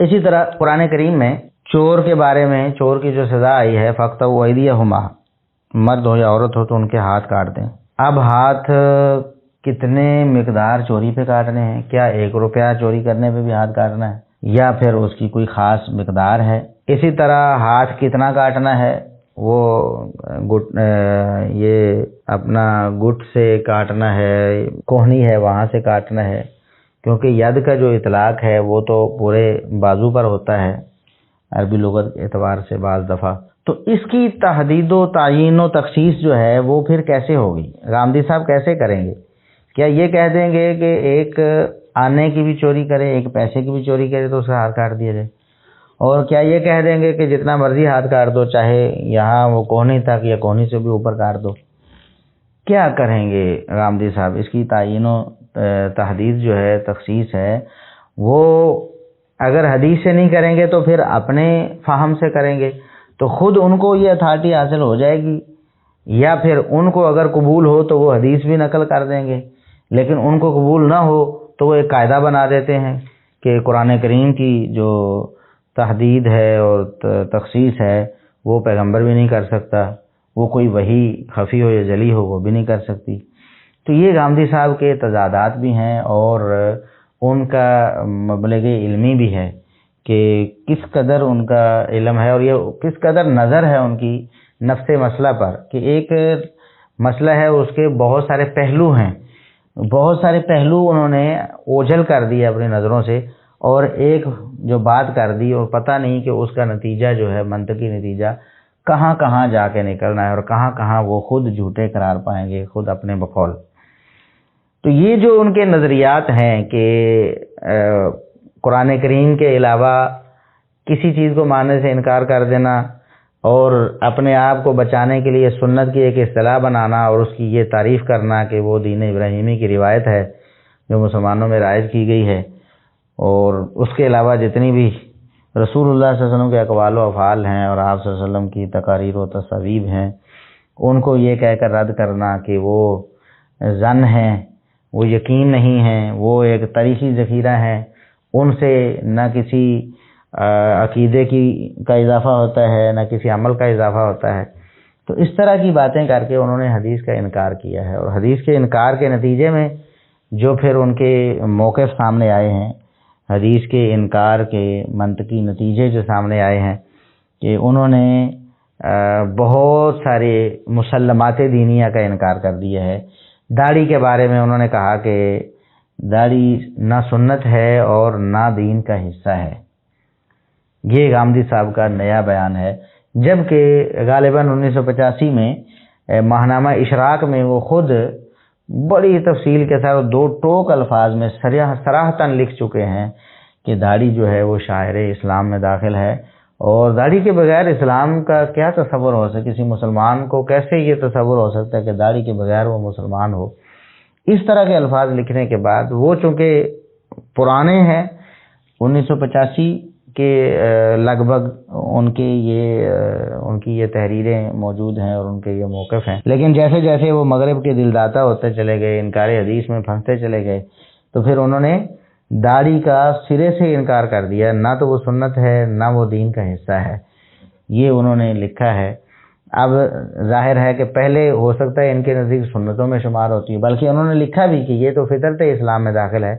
اسی طرح قرآن کریم میں چور کے بارے میں، چور کی جو سزا آئی ہے فَاقْطَعُوا أَيْدِيَهُمَا، مرد ہو یا عورت ہو تو ان کے ہاتھ کاٹ دیں۔ اب ہاتھ کتنے مقدار چوری پہ کاٹنے ہیں؟ کیا 1 روپیہ چوری کرنے پہ بھی ہاتھ کاٹنا ہے یا پھر اس کی کوئی خاص مقدار ہے؟ اسی طرح ہاتھ کتنا کاٹنا ہے، وہ یہ اپنا گٹ سے کاٹنا ہے، کوہنی ہے وہاں سے کاٹنا ہے، کیونکہ ید کا جو اطلاق ہے وہ تو پورے بازو پر ہوتا ہے عربی لغت کے اعتبار سے بعض دفعہ۔ تو اس کی تحدید و تعیین و تخصیص جو ہے وہ پھر کیسے ہوگی؟ غامدی صاحب کیسے کریں گے؟ کیا یہ کہہ دیں گے کہ ایک آنے کی بھی چوری کرے، ایک پیسے کی بھی چوری کرے تو اس کا ہاتھ کاٹ دیا جائے؟ اور کیا یہ کہہ دیں گے کہ جتنا مرضی ہاتھ کاٹ دو، چاہے یہاں وہ کوہنی تک یا کوہنی سے بھی اوپر کاٹ دو؟ کیا کریں گے غامدی صاحب؟ اس کی تعیین و تحدید جو ہے، تخصیص ہے، وہ اگر حدیث سے نہیں کریں گے تو پھر اپنے فہم سے کریں گے، تو خود ان کو یہ اتھارٹی حاصل ہو جائے گی، یا پھر ان کو اگر قبول ہو تو وہ حدیث بھی نقل کر دیں گے، لیکن ان کو قبول نہ ہو تو وہ ایک قاعدہ بنا دیتے ہیں کہ قرآن کریم کی جو تحدید ہے اور تخصیص ہے وہ پیغمبر بھی نہیں کر سکتا، وہ کوئی وحی خفی ہو یا جلی ہو وہ بھی نہیں کر سکتی۔ تو یہ غامدی صاحب کے تضادات بھی ہیں اور ان کا مبلغ علمی بھی ہے کہ کس قدر ان کا علم ہے اور یہ کس قدر نظر ہے ان کی نفس مسئلہ پر، کہ ایک مسئلہ ہے اس کے بہت سارے پہلو ہیں، بہت سارے پہلو انہوں نے اوجھل کر دیے اپنی نظروں سے، اور ایک جو بات کر دی اور پتہ نہیں کہ اس کا نتیجہ جو ہے، منطقی نتیجہ کہاں کہاں جا کے نکلنا ہے اور کہاں کہاں وہ خود جھوٹے قرار پائیں گے خود اپنے بقول۔ تو یہ جو ان کے نظریات ہیں کہ قرآن کریم کے علاوہ کسی چیز کو ماننے سے انکار کر دینا اور اپنے آپ کو بچانے کے لیے سنت کی ایک اصطلاح بنانا اور اس کی یہ تعریف کرنا کہ وہ دین ابراہیمی کی روایت ہے جو مسلمانوں میں رائج کی گئی ہے، اور اس کے علاوہ جتنی بھی رسول اللہ صلی اللہ علیہ وسلم کے اقوال و افعال ہیں اور آپ صلی اللہ علیہ وسلم کی تقاریر و تصاویب ہیں، ان کو یہ کہہ کر رد کرنا کہ وہ ظن ہیں، وہ یقین نہیں ہیں، وہ ایک تاریخی ذخیرہ ہیں، ان سے نہ کسی عقیدے کا اضافہ ہوتا ہے نہ کسی عمل کا اضافہ ہوتا ہے۔ تو اس طرح کی باتیں کر کے انہوں نے حدیث کا انکار کیا ہے، اور حدیث کے انکار کے نتیجے میں جو پھر ان کے موقف سامنے آئے ہیں، حدیث کے انکار کے منطقی نتیجے جو سامنے آئے ہیں کہ انہوں نے بہت سارے مسلمات دینیہ کا انکار کر دیا ہے۔ داڑھی کے بارے میں انہوں نے کہا کہ داڑھی نہ سنت ہے اور نہ دین کا حصہ ہے، یہ غامدی صاحب کا نیا بیان ہے، جبکہ غالباً 1985 میں ماہنامہ اشراق میں وہ خود بڑی تفصیل کے ساتھ 2 ٹوک الفاظ میں صراحتاً لکھ چکے ہیں کہ داڑھی جو ہے وہ شاعر اسلام میں داخل ہے، اور داڑھی کے بغیر اسلام کا کیا تصور ہو سکتا ہے؟ کسی مسلمان کو کیسے یہ تصور ہو سکتا ہے کہ داڑھی کے بغیر وہ مسلمان ہو؟ اس طرح کے الفاظ لکھنے کے بعد وہ چونکہ پرانے ہیں، 1985 کے لگ بھگ ان کی یہ تحریریں موجود ہیں اور ان کے یہ موقف ہیں، لیکن جیسے جیسے وہ مغرب کے دلداتا ہوتے چلے گئے، انکار حدیث میں پھنستے چلے گئے، تو پھر انہوں نے داڑھی کا سرے سے انکار کر دیا، نہ تو وہ سنت ہے نہ وہ دین کا حصہ ہے، یہ انہوں نے لکھا ہے۔ اب ظاہر ہے کہ پہلے ہو سکتا ہے ان کے نزدیک سنتوں میں شمار ہوتی ہے، بلکہ انہوں نے لکھا بھی کہ یہ تو فطرت اسلام میں داخل ہے،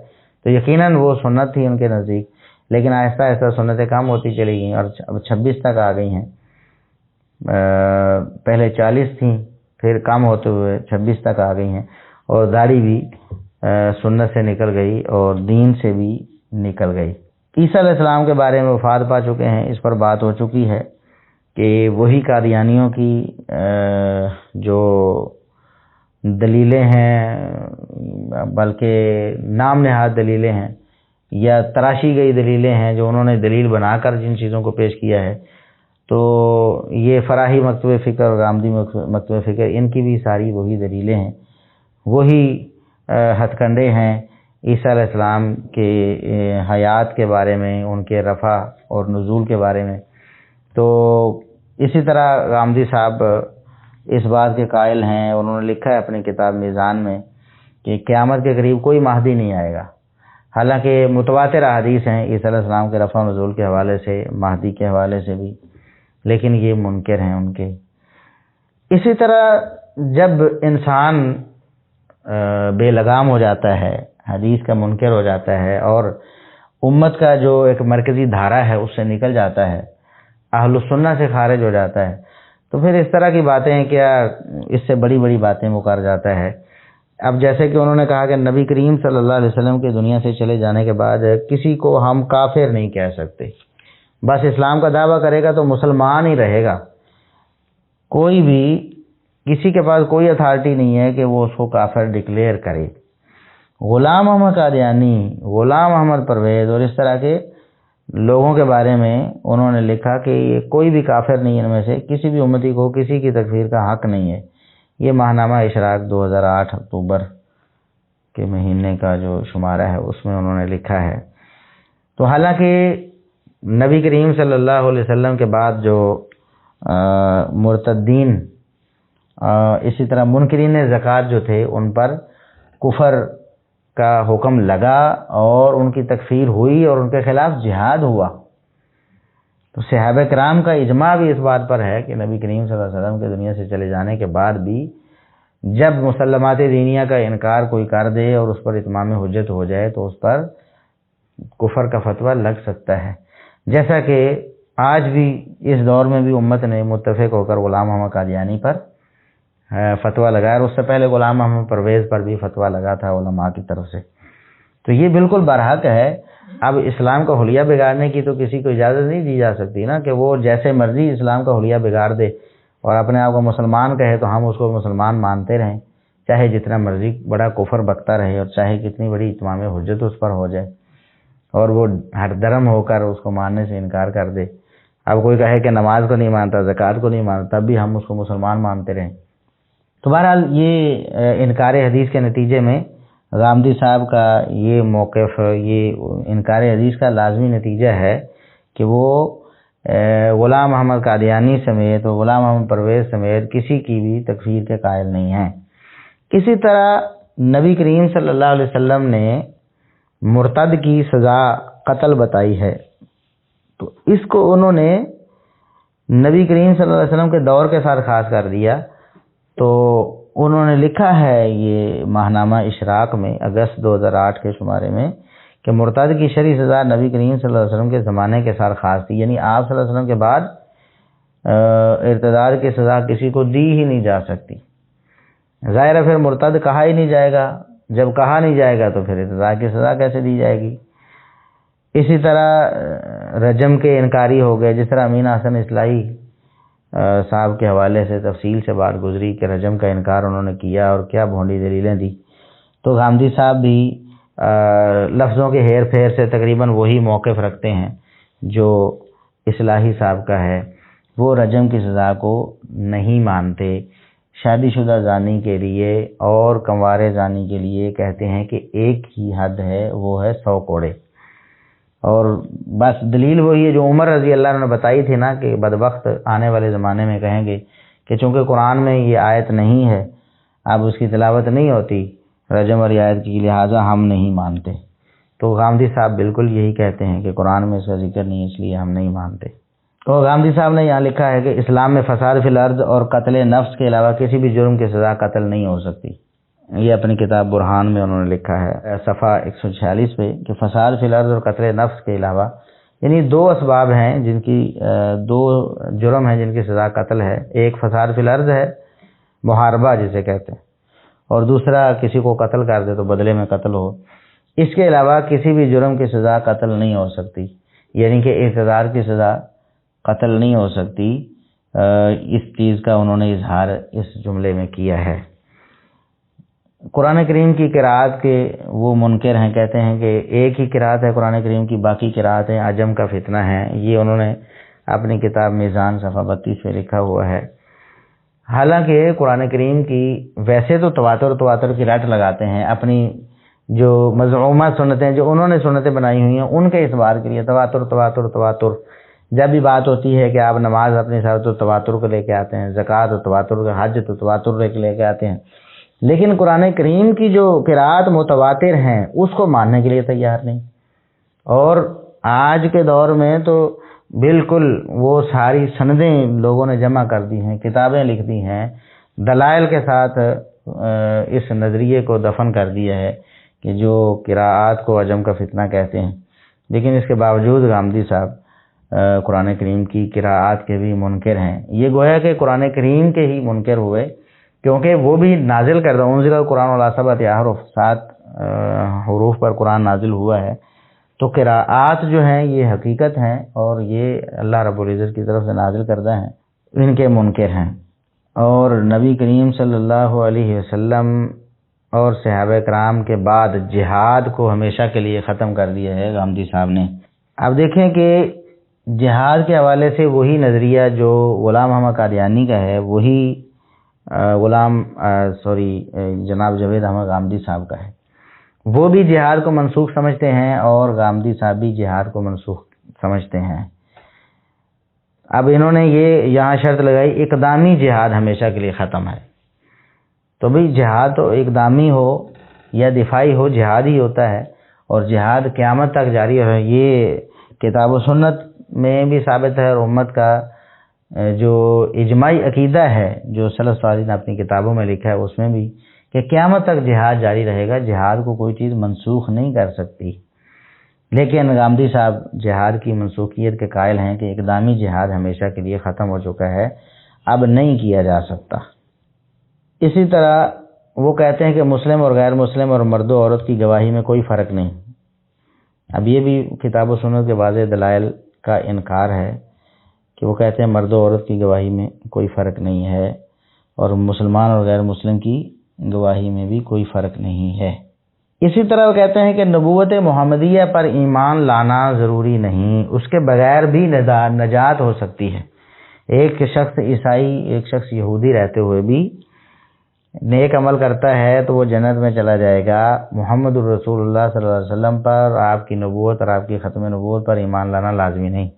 تو یقیناً وہ سنت تھی ان کے نزدیک، لیکن آہستہ آہستہ سنتیں کم ہوتی چلی گئیں اور اب 26 تک آ گئی ہیں، پہلے 40 تھیں، پھر کم ہوتے ہوئے 26 تک آ گئی ہیں، اور داڑھی بھی سنت سے نکل گئی اور دین سے بھی نکل گئی۔ عیسیٰ علیہ السلام کے بارے میں وفات پا چکے ہیں، اس پر بات ہو چکی ہے کہ وہی قادیانیوں کی جو دلیلیں ہیں، بلکہ نام نہاد دلیلیں ہیں یا تراشی گئی دلیلیں ہیں، جو انہوں نے دلیل بنا کر جن چیزوں کو پیش کیا ہے، تو یہ فراہی مکتوب فکر اور غامدی مکتوب فکر، ان کی بھی ساری وہی دلیلیں ہیں، وہی ہتھ کنڈے ہیں عیسیٰ علیہ السلام کے حیات کے بارے میں، ان کے رفع اور نزول کے بارے میں. تو اسی طرح غامدی صاحب اس بات کے قائل ہیں، انہوں نے لکھا ہے اپنی کتاب میزان میں کہ قیامت کے قریب کوئی مہدی نہیں آئے گا. حالانکہ متواتر احادیث ہیں عیسیٰ علیہ السلام کے رفع و نزول کے حوالے سے، مہدی کے حوالے سے بھی، لیکن یہ منکر ہیں ان کے. اسی طرح جب انسان بے لگام ہو جاتا ہے، حدیث کا منکر ہو جاتا ہے اور امت کا جو ایک مرکزی دھارا ہے اس سے نکل جاتا ہے، اہل السنہ سے خارج ہو جاتا ہے، تو پھر اس طرح کی باتیں کیا، اس سے بڑی بڑی باتیں مکر جاتا ہے. اب جیسے کہ انہوں نے کہا کہ نبی کریم صلی اللہ علیہ وسلم کے دنیا سے چلے جانے کے بعد کسی کو ہم کافر نہیں کہہ سکتے، بس اسلام کا دعویٰ کرے گا تو مسلمان ہی رہے گا. کوئی بھی، کسی کے پاس کوئی اتھارٹی نہیں ہے کہ وہ اس کو کافر ڈکلیئر کرے. غلام احمد قادیانی، غلام احمد پرویز اور اس طرح کے لوگوں کے بارے میں انہوں نے لکھا کہ یہ کوئی بھی کافر نہیں، ان میں سے کسی بھی امتی کو کسی کی تکفیر کا حق نہیں ہے. یہ ماہنامہ اشراق 2008 اکتوبر کے مہینے کا جو شمارہ ہے اس میں انہوں نے لکھا ہے. تو حالانکہ نبی کریم صلی اللہ علیہ وسلم کے بعد جو مرتدین، اسی طرح منکرین زکوٰۃ جو تھے، ان پر کفر کا حکم لگا اور ان کی تکفیر ہوئی اور ان کے خلاف جہاد ہوا. تو صحابہ کرام کا اجماع بھی اس بات پر ہے کہ نبی کریم صلی اللہ علیہ وسلم کے دنیا سے چلے جانے کے بعد بھی جب مسلمات دینیہ کا انکار کوئی کر دے اور اس پر اتمام حجت ہو جائے تو اس پر کفر کا فتویٰ لگ سکتا ہے. جیسا کہ آج بھی اس دور میں بھی امت نے متفق ہو کر غلام احمد قادیانی پر فتویٰ لگایا، اور اس سے پہلے غلام احمد پرویز پر بھی فتویٰ لگا تھا علماء کی طرف سے. تو یہ بالکل برحق ہے. اب اسلام کا حلیہ بگاڑنے کی تو کسی کو اجازت نہیں دی جا سکتی نا، کہ وہ جیسے مرضی اسلام کا حلیہ بگاڑ دے اور اپنے آپ کو مسلمان کہے تو ہم اس کو مسلمان مانتے رہیں، چاہے جتنا مرضی بڑا کفر بکتا رہے اور چاہے کتنی بڑی اتمام حجت اس پر ہو جائے، اور وہ ہر درم ہو کر اس کو ماننے سے انکار کر دے. اب کوئی کہے کہ نماز کو نہیں مانتا، زکوٰۃ کو نہیں مانتا، تب بھی ہم اس کو مسلمان مانتے رہیں. تو بہرحال یہ انکار حدیث کے نتیجے میں غامدی صاحب کا یہ موقف، یہ انکار حدیث کا لازمی نتیجہ ہے کہ وہ غلام احمد قادیانی سمیت اور غلام احمد پرویز سمیت کسی کی بھی تکفیر کے قائل نہیں ہیں. اسی طرح نبی کریم صلی اللہ علیہ وسلم نے مرتد کی سزا قتل بتائی ہے، تو اس کو انہوں نے نبی کریم صلی اللہ علیہ وسلم کے دور کے ساتھ خاص کر دیا. تو انہوں نے لکھا ہے یہ ماہنامہ اشراق میں اگست 2008 کے شمارے میں کہ مرتد کی شرعی سزا نبی کریم صلی اللہ علیہ وسلم کے زمانے کے ساتھ خاص تھی، یعنی آپ صلی اللہ علیہ وسلم کے بعد ارتداد کی سزا کسی کو دی ہی نہیں جا سکتی. ظاہر ہے پھر مرتد کہا ہی نہیں جائے گا، جب کہا نہیں جائے گا تو پھر ارتداد کی سزا کیسے دی جائے گی. اسی طرح رجم کے انکاری ہو گئے، جس طرح امین حسن اصلاحی صاحب کے حوالے سے تفصیل سے بات گزری کہ رجم کا انکار انہوں نے کیا اور کیا بھونڈی دلیلیں دی. تو غامدی صاحب بھی لفظوں کے ہیر پھیر سے تقریباً وہی موقف رکھتے ہیں جو اصلاحی صاحب کا ہے. وہ رجم کی سزا کو نہیں مانتے. شادی شدہ زانی کے لیے اور کنوارے زانی کے لیے کہتے ہیں کہ ایک ہی حد ہے، وہ ہے 100 کوڑے. اور بس دلیل وہی ہے جو عمر رضی اللہ عنہ نے بتائی تھی نا، کہ بدبخت آنے والے زمانے میں کہیں گے کہ چونکہ قرآن میں یہ آیت نہیں ہے، اب اس کی تلاوت نہیں ہوتی رجم اور آیت کی، لہٰذا ہم نہیں مانتے. تو غامدی صاحب بالکل یہی کہتے ہیں کہ قرآن میں اس کا ذکر نہیں، اس لیے ہم نہیں مانتے. تو غامدی صاحب نے یہاں لکھا ہے کہ اسلام میں فساد فی الارض اور قتل نفس کے علاوہ کسی بھی جرم کی سزا قتل نہیں ہو سکتی. یہ اپنی کتاب برہان میں انہوں نے لکھا ہے صفحہ 146 پہ کہ فساد فی الارض اور قتل نفس کے علاوہ، یعنی 2 اسباب ہیں جن کی 2 جرم ہیں جن کی سزا قتل ہے. ایک فساد فی الارض ہے، محاربہ جسے کہتے ہیں، اور دوسرا کسی کو قتل کر دے تو بدلے میں قتل ہو. اس کے علاوہ کسی بھی جرم کی سزا قتل نہیں ہو سکتی، یعنی کہ ارتداد کی سزا قتل نہیں ہو سکتی. اس چیز کا انہوں نے اظہار اس جملے میں کیا ہے. قرآن کریم کی قرأت کے وہ منکر ہیں، کہتے ہیں کہ ایک ہی قرأت ہے قرآن کریم کی، باقی قرأتیں عجم کا فتنہ ہیں. یہ انہوں نے اپنی کتاب میزان صفحہ 32 میں لکھا ہوا ہے. حالانکہ قرآن کریم کی ویسے تو تواتر کی رٹ لگاتے ہیں، اپنی جو مزعومہ سنتیں جو انہوں نے سنتیں بنائی ہوئی ہیں ان کے اعتبار کے لیے تواتر تواتر تواتر، جب بھی بات ہوتی ہے کہ آپ نماز اپنے ساتھ تو تواتر کو لے کے آتے ہیں، زکوٰۃ و تواتر کا، حج تو تواتر لے کے آتے ہیں، لیکن قرآن کریم کی جو قرات متواتر ہیں اس کو ماننے کے لیے تیار نہیں۔ اور آج کے دور میں تو بالکل وہ ساری سندیں لوگوں نے جمع کر دی ہیں، کتابیں لکھ دی ہیں، دلائل کے ساتھ اس نظریے کو دفن کر دیا ہے کہ جو قراءات کو عجم کا فتنہ کہتے ہیں، لیکن اس کے باوجود غامدی صاحب قرآن کریم کی قراءات کے بھی منکر ہیں۔ یہ گویا کہ قرآن کریم کے ہی منکر ہوئے، کیونکہ وہ بھی نازل کردہ انزل القرآن علی سبعۃ احرف، 7 حروف پر قرآن نازل ہوا ہے، تو قراءات جو ہیں یہ حقیقت ہیں اور یہ اللہ رب العزت کی طرف سے نازل کردہ ہیں، ان کے منکر ہیں۔ اور نبی کریم صلی اللہ علیہ وسلم اور صحابہ کرام کے بعد جہاد کو ہمیشہ کے لیے ختم کر دیا ہے غامدی صاحب نے۔ اب دیکھیں کہ جہاد کے حوالے سے وہی نظریہ جو غلام احمد قادیانی کا ہے، وہی جناب جاوید احمد غامدی صاحب کا ہے۔ وہ بھی جہاد کو منسوخ سمجھتے ہیں اور غامدی صاحب بھی جہاد کو منسوخ سمجھتے ہیں۔ اب انہوں نے یہ یہاں شرط لگائی اقدامی جہاد ہمیشہ کے لیے ختم ہے، تو بھئی جہاد تو اقدامی ہو یا دفاعی ہو، جہاد ہی ہوتا ہے، اور جہاد قیامت تک جاری ہے۔ یہ کتاب و سنت میں بھی ثابت ہے اور امت کا جو اجماعی عقیدہ ہے جو سلف صالحین نے اپنی کتابوں میں لکھا ہے اس میں بھی، کہ قیامت تک جہاد جاری رہے گا، جہاد کو کوئی چیز منسوخ نہیں کر سکتی۔ لیکن غامدی صاحب جہاد کی منسوخیت کے قائل ہیں کہ اقدامی جہاد ہمیشہ کے لیے ختم ہو چکا ہے، اب نہیں کیا جا سکتا۔ اسی طرح وہ کہتے ہیں کہ مسلم اور غیر مسلم اور مرد و عورت کی گواہی میں کوئی فرق نہیں۔ اب یہ بھی کتاب و سنت کے واضح دلائل کا انکار ہے کہ وہ کہتے ہیں مرد و عورت کی گواہی میں کوئی فرق نہیں ہے، اور مسلمان اور غیر مسلم کی گواہی میں بھی کوئی فرق نہیں ہے۔ اسی طرح وہ کہتے ہیں کہ نبوت محمدیہ پر ایمان لانا ضروری نہیں، اس کے بغیر بھی نجات ہو سکتی ہے۔ ایک شخص عیسائی، ایک شخص یہودی رہتے ہوئے بھی نیک عمل کرتا ہے تو وہ جنت میں چلا جائے گا۔ محمد الرسول اللہ صلی اللہ علیہ وسلم پر، آپ کی نبوت اور آپ کی ختم نبوت پر ایمان لانا لازمی نہیں۔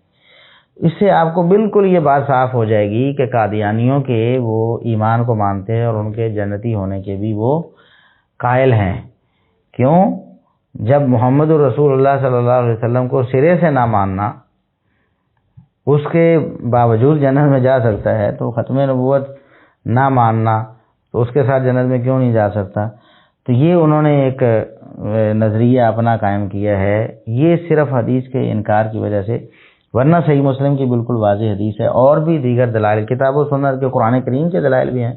اس سے آپ کو بالکل یہ بات صاف ہو جائے گی کہ قادیانیوں کے وہ ایمان کو مانتے ہیں اور ان کے جنتی ہونے کے بھی وہ قائل ہیں۔ کیوں؟ جب محمد الرسول اللہ صلی اللہ علیہ وسلم کو سرے سے نہ ماننا، اس کے باوجود جنت میں جا سکتا ہے، تو ختم نبوت نہ ماننا تو اس کے ساتھ جنت میں کیوں نہیں جا سکتا؟ تو یہ انہوں نے ایک نظریہ اپنا قائم کیا ہے، یہ صرف حدیث کے انکار کی وجہ سے، ورنہ صحیح مسلم کی بالکل واضح حدیث ہے، اور بھی دیگر دلائل کتاب و سنت کے قرآن کریم کے دلائل بھی ہیں۔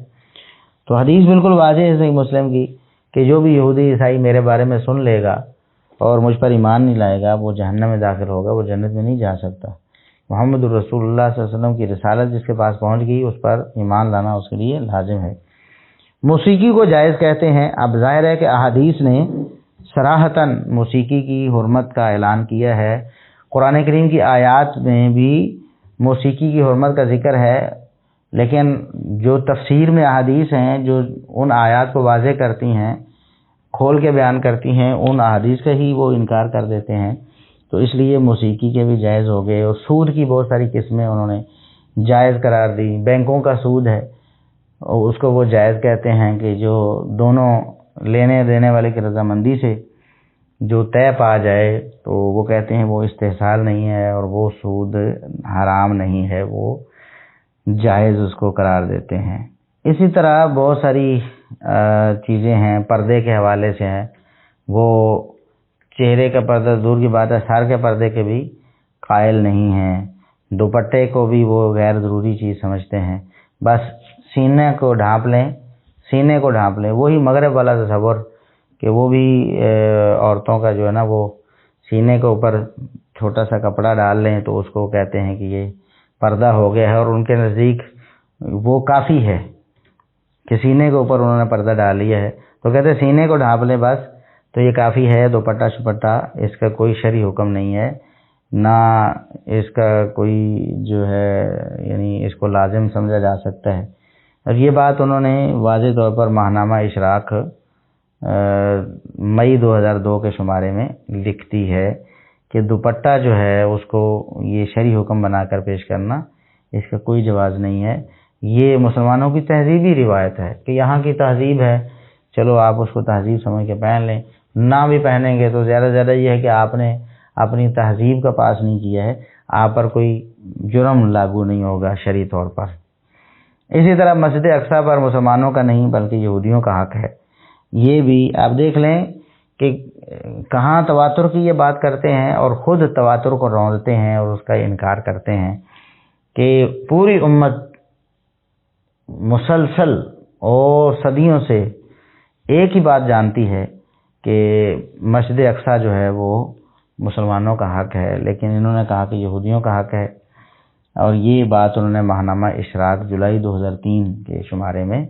تو حدیث بالکل واضح ہے صحیح مسلم کی کہ جو بھی یہودی عیسائی میرے بارے میں سن لے گا اور مجھ پر ایمان نہیں لائے گا، وہ جہنم میں داخل ہوگا، وہ جنت میں نہیں جا سکتا۔ محمد الرسول اللہ صلی اللہ علیہ وسلم کی رسالت جس کے پاس پہنچ گئی، اس پر ایمان لانا اس کے لیے لازم ہے۔ موسیقی کو جائز کہتے ہیں۔ اب ظاہر ہے کہ احادیث نے صراحتاً موسیقی کی حرمت کا اعلان کیا ہے، قرآن کریم کی آیات میں بھی موسیقی کی حرمت کا ذکر ہے، لیکن جو تفسیر میں احادیث ہیں جو ان آیات کو واضح کرتی ہیں، کھول کے بیان کرتی ہیں، ان احادیث کا ہی وہ انکار کر دیتے ہیں، تو اس لیے موسیقی کے بھی جائز ہو گئے۔ اور سود کی بہت ساری قسمیں انہوں نے جائز قرار دی۔ بینکوں کا سود ہے، اس کو وہ جائز کہتے ہیں کہ جو دونوں لینے دینے والے کی رضامندی سے جو طے پا جائے، تو وہ کہتے ہیں وہ استحصال نہیں ہے اور وہ سود حرام نہیں ہے، وہ جائز اس کو قرار دیتے ہیں۔ اسی طرح بہت ساری چیزیں ہیں پردے کے حوالے سے ہیں، وہ چہرے کا پردہ دور کی بات ہے، سر کے پردے کے بھی قائل نہیں ہیں۔ دوپٹے کو بھی وہ غیر ضروری چیز سمجھتے ہیں، بس سینے کو ڈھانپ لیں، وہی مغرب والا تصور کہ وہ بھی عورتوں کا جو ہے نا وہ سینے کے اوپر چھوٹا سا کپڑا ڈال لیں تو اس کو کہتے ہیں کہ یہ پردہ ہو گیا ہے، اور ان کے نزدیک وہ کافی ہے کہ سینے کے اوپر انہوں نے پردہ ڈال لیا ہے، تو کہتے ہیں سینے کو ڈھانپ لیں بس، تو یہ کافی ہے۔ دوپٹہ شپٹہ اس کا کوئی شرعی حکم نہیں ہے، نہ اس کا کوئی جو ہے یعنی اس کو لازم سمجھا جا سکتا ہے۔ اور یہ بات انہوں نے واضح طور پر ماہنامہ اشراق مئی 2002 کے شمارے میں لکھتی ہے کہ دوپٹہ جو ہے اس کو یہ شرعی حکم بنا کر پیش کرنا اس کا کوئی جواز نہیں ہے. یہ مسلمانوں کی تہذیبی روایت ہے کہ یہاں کی تہذیب ہے، چلو آپ اس کو تہذیب سمجھ کے پہن لیں، نہ بھی پہنیں گے تو زیادہ سے زیادہ یہ ہے کہ آپ نے اپنی تہذیب کا پاس نہیں کیا ہے، آپ پر کوئی جرم لاگو نہیں ہوگا شرعی طور پر. اسی طرح مسجد اقصیٰ پر مسلمانوں کا نہیں بلکہ یہودیوں کا حق ہے. یہ بھی آپ دیکھ لیں کہ کہاں تواتر کی یہ بات کرتے ہیں اور خود تواتر کو روندتے ہیں اور اس کا انکار کرتے ہیں کہ پوری امت مسلسل اور صدیوں سے ایک ہی بات جانتی ہے کہ مسجد اقصیٰ جو ہے وہ مسلمانوں کا حق ہے، لیکن انہوں نے کہا کہ یہودیوں کا حق ہے. اور یہ بات انہوں نے ماہنامہ اشراق جولائی 2003 کے شمارے میں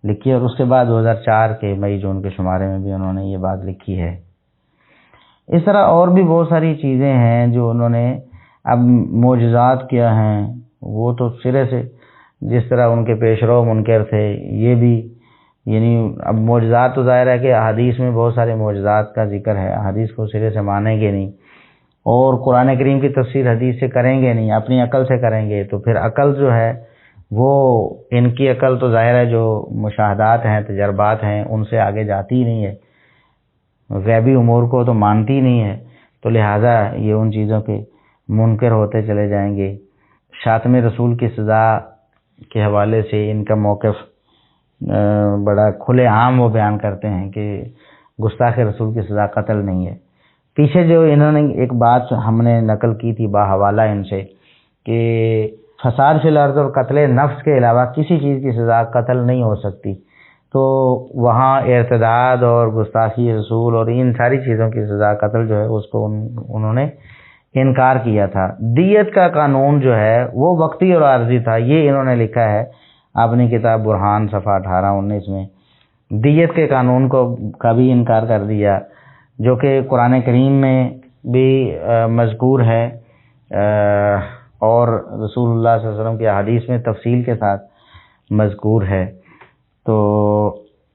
لکھی، اور اس کے بعد 2004 کے مئی جون کے شمارے میں بھی انہوں نے یہ بات لکھی ہے. اس طرح اور بھی بہت ساری چیزیں ہیں جو انہوں نے اب معجزات کیا ہیں، وہ تو سرے سے جس طرح ان کے پیشرو منکر تھے، یہ بھی یعنی اب معجزات تو ظاہر ہے کہ احادیث میں بہت سارے معجزات کا ذکر ہے، احادیث کو سرے سے مانیں گے نہیں اور قرآن کریم کی تفسیر حدیث سے کریں گے نہیں، اپنی عقل سے کریں گے، تو پھر عقل جو ہے وہ ان کی عقل تو ظاہر ہے جو مشاہدات ہیں، تجربات ہیں، ان سے آگے جاتی ہی نہیں ہے، غیبی امور کو تو مانتی نہیں ہے، تو لہٰذا یہ ان چیزوں کے منکر ہوتے چلے جائیں گے. شاتم رسول کی سزا کے حوالے سے ان کا موقف بڑا کھلے عام وہ بیان کرتے ہیں کہ گستاخ رسول کی سزا قتل نہیں ہے. پیچھے جو انہوں نے ایک بات ہم نے نقل کی تھی باحوالہ ان سے کہ فساد فی الارض اور قتل نفس کے علاوہ کسی چیز کی سزا قتل نہیں ہو سکتی، تو وہاں ارتداد اور گستاخی رسول اور ان ساری چیزوں کی سزا قتل جو ہے اس کو انہوں نے انکار کیا تھا. دیت کا قانون جو ہے وہ وقتی اور عارضی تھا، یہ انہوں نے لکھا ہے اپنی کتاب برہان صفحہ 18-19 میں. دیت کے قانون کا بھی انکار کر دیا جو کہ قرآن کریم میں بھی مذکور ہے اور رسول اللہ صلی اللہ علیہ وسلم کی احادیث میں تفصیل کے ساتھ مذکور ہے. تو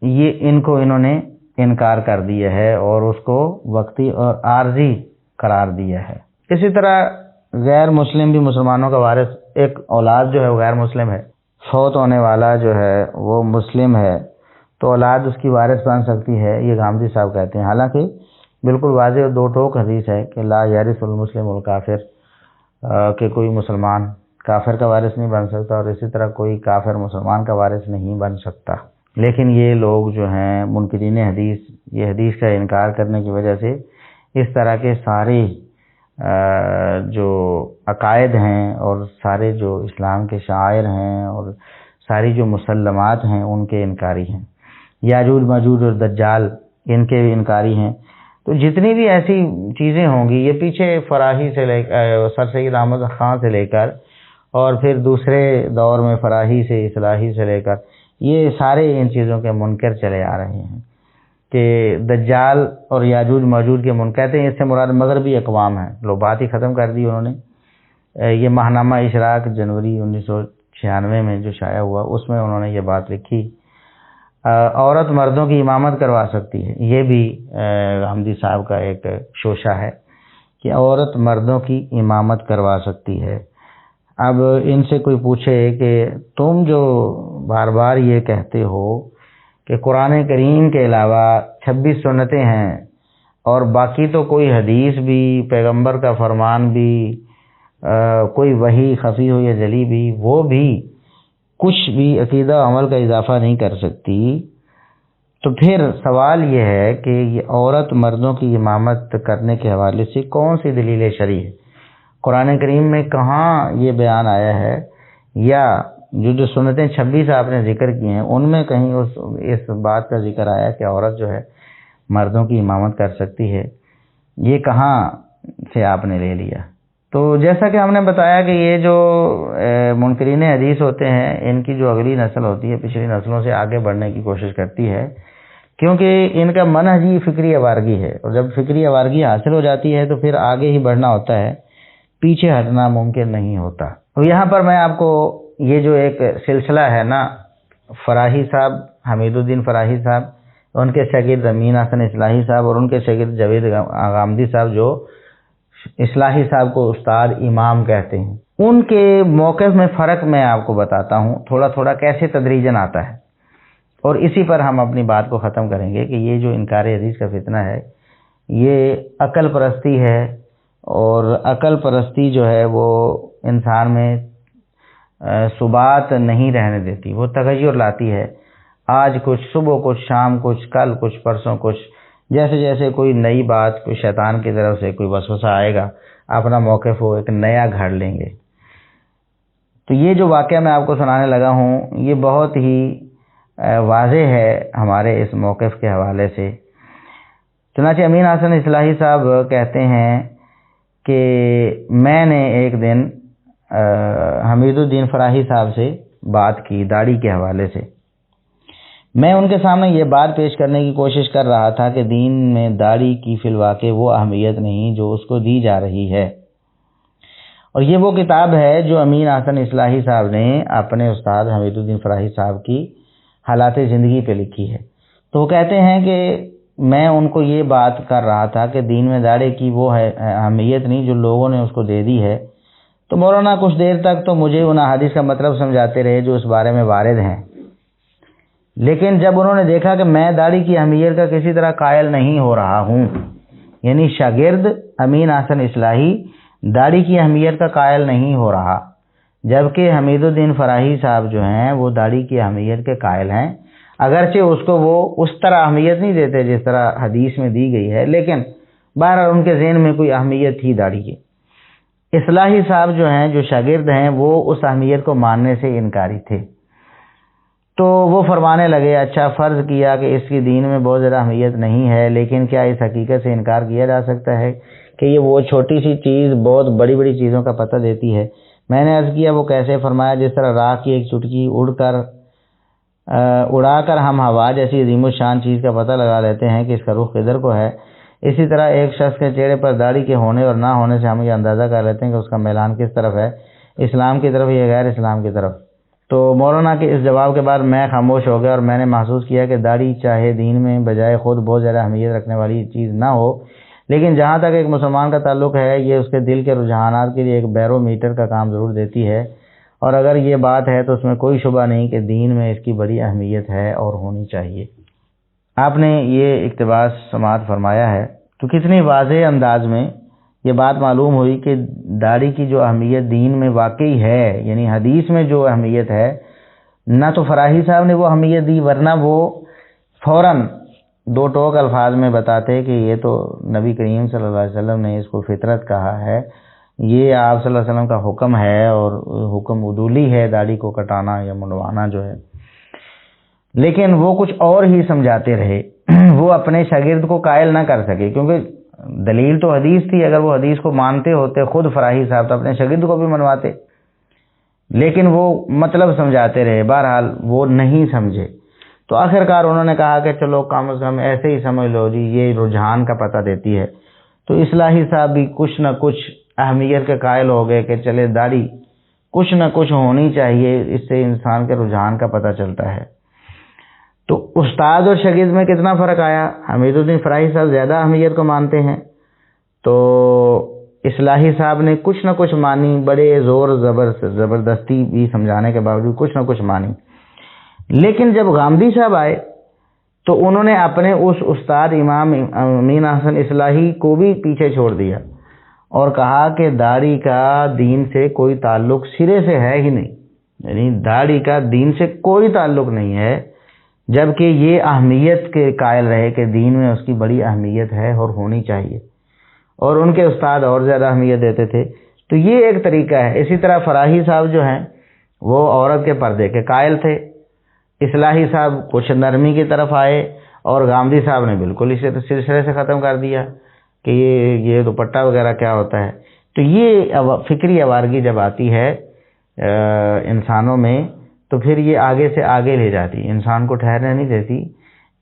یہ ان کو انہوں نے انکار کر دیا ہے اور اس کو وقتی اور عارضی قرار دیا ہے. اسی طرح غیر مسلم بھی مسلمانوں کا وارث، ایک اولاد جو ہے وہ غیر مسلم ہے، فوت ہونے والا جو ہے وہ مسلم ہے تو اولاد اس کی وارث بن سکتی ہے، یہ غامدی صاحب کہتے ہیں. حالانکہ بالکل واضح اور دو ٹوک حدیث ہے کہ لا یرث المسلم الکافر، کہ کوئی مسلمان کافر کا وارث نہیں بن سکتا اور اسی طرح کوئی کافر مسلمان کا وارث نہیں بن سکتا. لیکن یہ لوگ جو ہیں منکرین حدیث، یہ حدیث کا انکار کرنے کی وجہ سے اس طرح کے سارے جو عقائد ہیں اور سارے جو اسلام کے شعائر ہیں اور ساری جو مسلمات ہیں ان کے انکاری ہیں. یاجوج ماجوج اور دجال ان کے بھی انکاری ہیں. تو جتنی بھی ایسی چیزیں ہوں گی، یہ پیچھے فراہی سے لے کر سر سید احمد خان سے لے کر اور پھر دوسرے دور میں فراہی سے اصلاحی سے لے کر یہ سارے ان چیزوں کے منکر چلے آ رہے ہیں کہ دجال اور یاجوج ماجوج کے منکر کہتے ہیں. اس سے مراد مغربی اقوام ہیں، لو بات ہی ختم کر دی انہوں نے. یہ ماہنامہ اشراق جنوری 1996 میں جو شائع ہوا اس میں انہوں نے یہ بات لکھی. عورت مردوں کی امامت کروا سکتی ہے، یہ بھی حمدی صاحب کا ایک شوشہ ہے کہ عورت مردوں کی امامت کروا سکتی ہے. اب ان سے کوئی پوچھے کہ تم جو بار بار یہ کہتے ہو کہ قرآن کریم کے علاوہ 26 سنتیں ہیں اور باقی تو کوئی حدیث بھی، پیغمبر کا فرمان بھی، کوئی وحی خفی ہو یا جلی بھی، وہ بھی کچھ بھی عقیدہ عمل کا اضافہ نہیں کر سکتی، تو پھر سوال یہ ہے کہ یہ عورت مردوں کی امامت کرنے کے حوالے سے کون سی دلیل شرعی ہے؟ قرآن کریم میں کہاں یہ بیان آیا ہے؟ یا جو سنتیں 26 آپ نے ذکر کی ہیں ان میں کہیں اس بات کا ذکر آیا کہ عورت جو ہے مردوں کی امامت کر سکتی ہے؟ یہ کہاں سے آپ نے لے لیا؟ تو جیسا کہ ہم نے بتایا کہ یہ جو منکرین حدیث ہوتے ہیں ان کی جو اگلی نسل ہوتی ہے پچھلی نسلوں سے آگے بڑھنے کی کوشش کرتی ہے، کیونکہ ان کا منہج ہی فکری آوارگی ہے، اور جب فکری آوارگی حاصل ہو جاتی ہے تو پھر آگے ہی بڑھنا ہوتا ہے، پیچھے ہٹنا ممکن نہیں ہوتا. اور یہاں پر میں آپ کو یہ جو ایک سلسلہ ہے نا، فراہی صاحب، حمید الدین فراہی صاحب، ان کے شاگرد امین حسن اصلاحی صاحب اور ان کے شاگرد جاوید غامدی صاحب جو اصلاحی صاحب کو استاد امام کہتے ہیں، ان کے موقف میں فرق میں آپ کو بتاتا ہوں تھوڑا تھوڑا کیسے تدریجاً آتا ہے، اور اسی پر ہم اپنی بات کو ختم کریں گے کہ یہ جو انکار حدیث کا فتنہ ہے یہ عقل پرستی ہے، اور عقل پرستی جو ہے وہ انسان میں ثبات نہیں رہنے دیتی، وہ تغیر لاتی ہے، آج کچھ، صبح کچھ، شام کچھ، کل کچھ، پرسوں کچھ، جیسے جیسے کوئی نئی بات کوئی شیطان کی طرف سے کوئی وسوسہ آئے گا اپنا موقف وہ ایک نیا گھڑ لیں گے۔ تو یہ جو واقعہ میں آپ کو سنانے لگا ہوں یہ بہت ہی واضح ہے ہمارے اس موقف کے حوالے سے۔ چنانچہ امین حسن اصلاحی صاحب کہتے ہیں کہ میں نے ایک دن حمید الدین فراہی صاحب سے بات کی داڑھی کے حوالے سے۔ میں ان کے سامنے یہ بات پیش کرنے کی کوشش کر رہا تھا کہ دین میں داڑھی کی فی الواقع وہ اہمیت نہیں جو اس کو دی جا رہی ہے، اور یہ وہ کتاب ہے جو امین حسن اصلاحی صاحب نے اپنے استاد حمید الدین فراہی صاحب کی حالات زندگی پہ لکھی ہے۔ تو وہ کہتے ہیں کہ میں ان کو یہ بات کر رہا تھا کہ دین میں داڑھی کی وہ اہمیت نہیں جو لوگوں نے اس کو دے دی ہے۔ تو مولانا کچھ دیر تک تو مجھے ان احادیث کا مطلب سمجھاتے رہے جو اس بارے میں وارد ہیں، لیکن جب انہوں نے دیکھا کہ میں داڑھی کی اہمیت کا کسی طرح قائل نہیں ہو رہا ہوں، یعنی شاگرد امین حسن اصلاحی داڑھی کی اہمیت کا قائل نہیں ہو رہا، جبکہ حمید الدین فراہی صاحب جو ہیں وہ داڑھی کی اہمیت کے قائل ہیں، اگرچہ اس کو وہ اس طرح اہمیت نہیں دیتے جس طرح حدیث میں دی گئی ہے، لیکن بہرحال ان کے ذہن میں کوئی اہمیت تھی داڑھی کی۔ اصلاحی صاحب جو ہیں جو شاگرد ہیں وہ اس اہمیت کو ماننے سے انکاری تھے، تو وہ فرمانے لگے اچھا فرض کیا کہ اس کی دین میں بہت زیادہ اہمیت نہیں ہے، لیکن کیا اس حقیقت سے انکار کیا جا سکتا ہے کہ یہ وہ چھوٹی سی چیز بہت بڑی بڑی چیزوں کا پتہ دیتی ہے؟ میں نے عرض کیا وہ کیسے؟ فرمایا جس طرح راہ کی ایک چٹکی اڑا کر ہم ہوا جیسی عظیم الشان چیز کا پتہ لگا لیتے ہیں کہ اس کا رخ کدھر کو ہے، اسی طرح ایک شخص کے چہرے پر داڑھی کے ہونے اور نہ ہونے سے ہم یہ اندازہ کر لیتے ہیں کہ اس کا میلان کس طرف ہے، اسلام کی طرف یا غیر اسلام کی طرف۔ تو مولانا کے اس جواب کے بعد میں خاموش ہو گیا، اور میں نے محسوس کیا کہ داڑھی چاہے دین میں بجائے خود بہت زیادہ اہمیت رکھنے والی چیز نہ ہو، لیکن جہاں تک ایک مسلمان کا تعلق ہے یہ اس کے دل کے رجحانات کے لیے ایک بیرو میٹر کا کام ضرور دیتی ہے، اور اگر یہ بات ہے تو اس میں کوئی شبہ نہیں کہ دین میں اس کی بڑی اہمیت ہے اور ہونی چاہیے۔ آپ نے یہ اقتباس سماعت فرمایا ہے تو کتنی واضح انداز میں یہ بات معلوم ہوئی کہ داڑھی کی جو اہمیت دین میں واقعی ہے، یعنی حدیث میں جو اہمیت ہے، نہ تو فراہی صاحب نے وہ اہمیت دی، ورنہ وہ فوراً دو ٹوک الفاظ میں بتاتے کہ یہ تو نبی کریم صلی اللہ علیہ وسلم نے اس کو فطرت کہا ہے، یہ آپ صلی اللہ علیہ وسلم کا حکم ہے اور حکم عدولی ہے داڑھی کو کٹانا یا منڈوانا جو ہے، لیکن وہ کچھ اور ہی سمجھاتے رہے، وہ اپنے شاگرد کو قائل نہ کر سکے، کیونکہ دلیل تو حدیث تھی، اگر وہ حدیث کو مانتے ہوتے خود فراہی صاحب تو اپنے شاگرد کو بھی منواتے، لیکن وہ مطلب سمجھاتے رہے، بہرحال وہ نہیں سمجھے۔ تو آخرکار انہوں نے کہا کہ چلو کم از کم ایسے ہی سمجھ لو جی یہ رجحان کا پتہ دیتی ہے۔ تو اصلاحی صاحب بھی کچھ نہ کچھ اہمیت کے قائل ہو گئے کہ چلے داڑھی کچھ نہ کچھ ہونی چاہیے، اس سے انسان کے رجحان کا پتہ چلتا ہے۔ تو استاد اور شاگرد میں کتنا فرق آیا؟ حمید الدین فراہی صاحب زیادہ اہمیت کو مانتے ہیں، تو اصلاحی صاحب نے کچھ نہ کچھ مانی، بڑے زور زبردستی بھی سمجھانے کے باوجود کچھ نہ کچھ مانی۔ لیکن جب غامدی صاحب آئے تو انہوں نے اپنے اس استاد امام امین حسن اصلاحی کو بھی پیچھے چھوڑ دیا اور کہا کہ داڑھی کا دین سے کوئی تعلق سرے سے ہے ہی نہیں، یعنی داڑھی کا دین سے کوئی تعلق نہیں ہے، جبکہ یہ اہمیت کے قائل رہے کہ دین میں اس کی بڑی اہمیت ہے اور ہونی چاہیے، اور ان کے استاد اور زیادہ اہمیت دیتے تھے۔ تو یہ ایک طریقہ ہے۔ اسی طرح فراہی صاحب جو ہیں وہ عورت کے پردے کے قائل تھے، اصلاحی صاحب کچھ نرمی کی طرف آئے، اور غامدی صاحب نے بالکل اسے سلسلے سے ختم کر دیا کہ یہ دوپٹہ وغیرہ کیا ہوتا ہے۔ تو یہ فکری آوارگی جب آتی ہے انسانوں میں تو پھر یہ آگے سے آگے لے جاتی، انسان کو ٹھہرنے نہیں دیتی،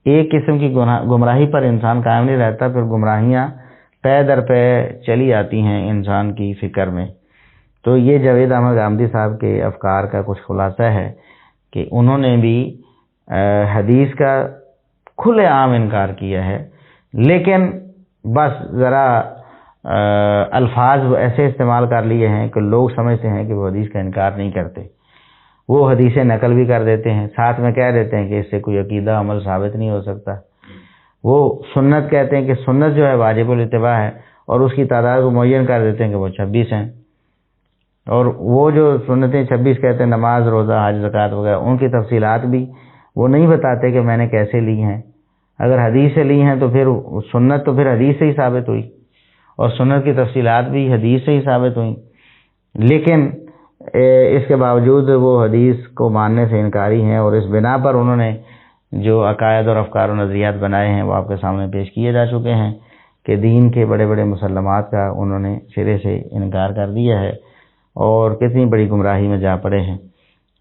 ایک قسم کی گمراہی پر انسان قائم نہیں رہتا، پھر گمراہیاں پے در پے چلی آتی ہیں انسان کی فکر میں۔ تو یہ جاوید احمد غامدی صاحب کے افکار کا کچھ خلاصہ ہے کہ انہوں نے بھی حدیث کا کھلے عام انکار کیا ہے، لیکن بس ذرا الفاظ ایسے استعمال کر لیے ہیں کہ لوگ سمجھتے ہیں کہ وہ حدیث کا انکار نہیں کرتے، وہ حدیثیں نقل بھی کر دیتے ہیں، ساتھ میں کہہ دیتے ہیں کہ اس سے کوئی عقیدہ عمل ثابت نہیں ہو سکتا۔ وہ سنت کہتے ہیں کہ سنت جو ہے واجب الاتباع ہے، اور اس کی تعداد کو معین کر دیتے ہیں کہ وہ 26 ہیں، اور وہ جو سنتیں 26 کہتے ہیں، نماز، روزہ، حج، زکوٰۃ وغیرہ، ان کی تفصیلات بھی وہ نہیں بتاتے کہ میں نے کیسے لی ہیں۔ اگر حدیث سے لی ہیں تو پھر سنت تو پھر حدیث سے ہی ثابت ہوئی، اور سنت کی تفصیلات بھی حدیث سے ہی ثابت ہوئیں، لیکن اس کے باوجود وہ حدیث کو ماننے سے انکاری ہیں، اور اس بنا پر انہوں نے جو عقائد اور افکار و نظریات بنائے ہیں وہ آپ کے سامنے پیش کیے جا چکے ہیں کہ دین کے بڑے بڑے مسلمات کا انہوں نے سرے سے انکار کر دیا ہے، اور کتنی بڑی گمراہی میں جا پڑے ہیں۔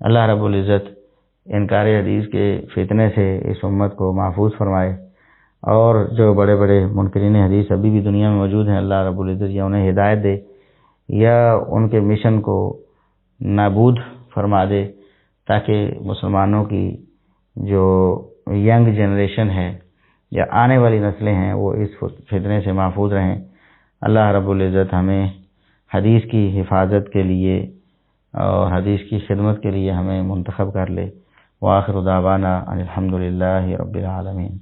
اللہ رب العزت انکار حدیث کے فتنے سے اس امت کو محفوظ فرمائے، اور جو بڑے بڑے منکرین حدیث ابھی بھی دنیا میں موجود ہیں، اللہ رب العزت یا انہیں ہدایت دے یا ان کے مشن کو نابود فرما دے، تاکہ مسلمانوں کی جو ینگ جنریشن ہے یا آنے والی نسلیں ہیں وہ اس فتنے سے محفوظ رہیں۔ اللہ رب العزت ہمیں حدیث کی حفاظت کے لیے اور حدیث کی خدمت کے لیے ہمیں منتخب کر لے۔ وآخر دعوانا ان الحمد للہ رب العالمین۔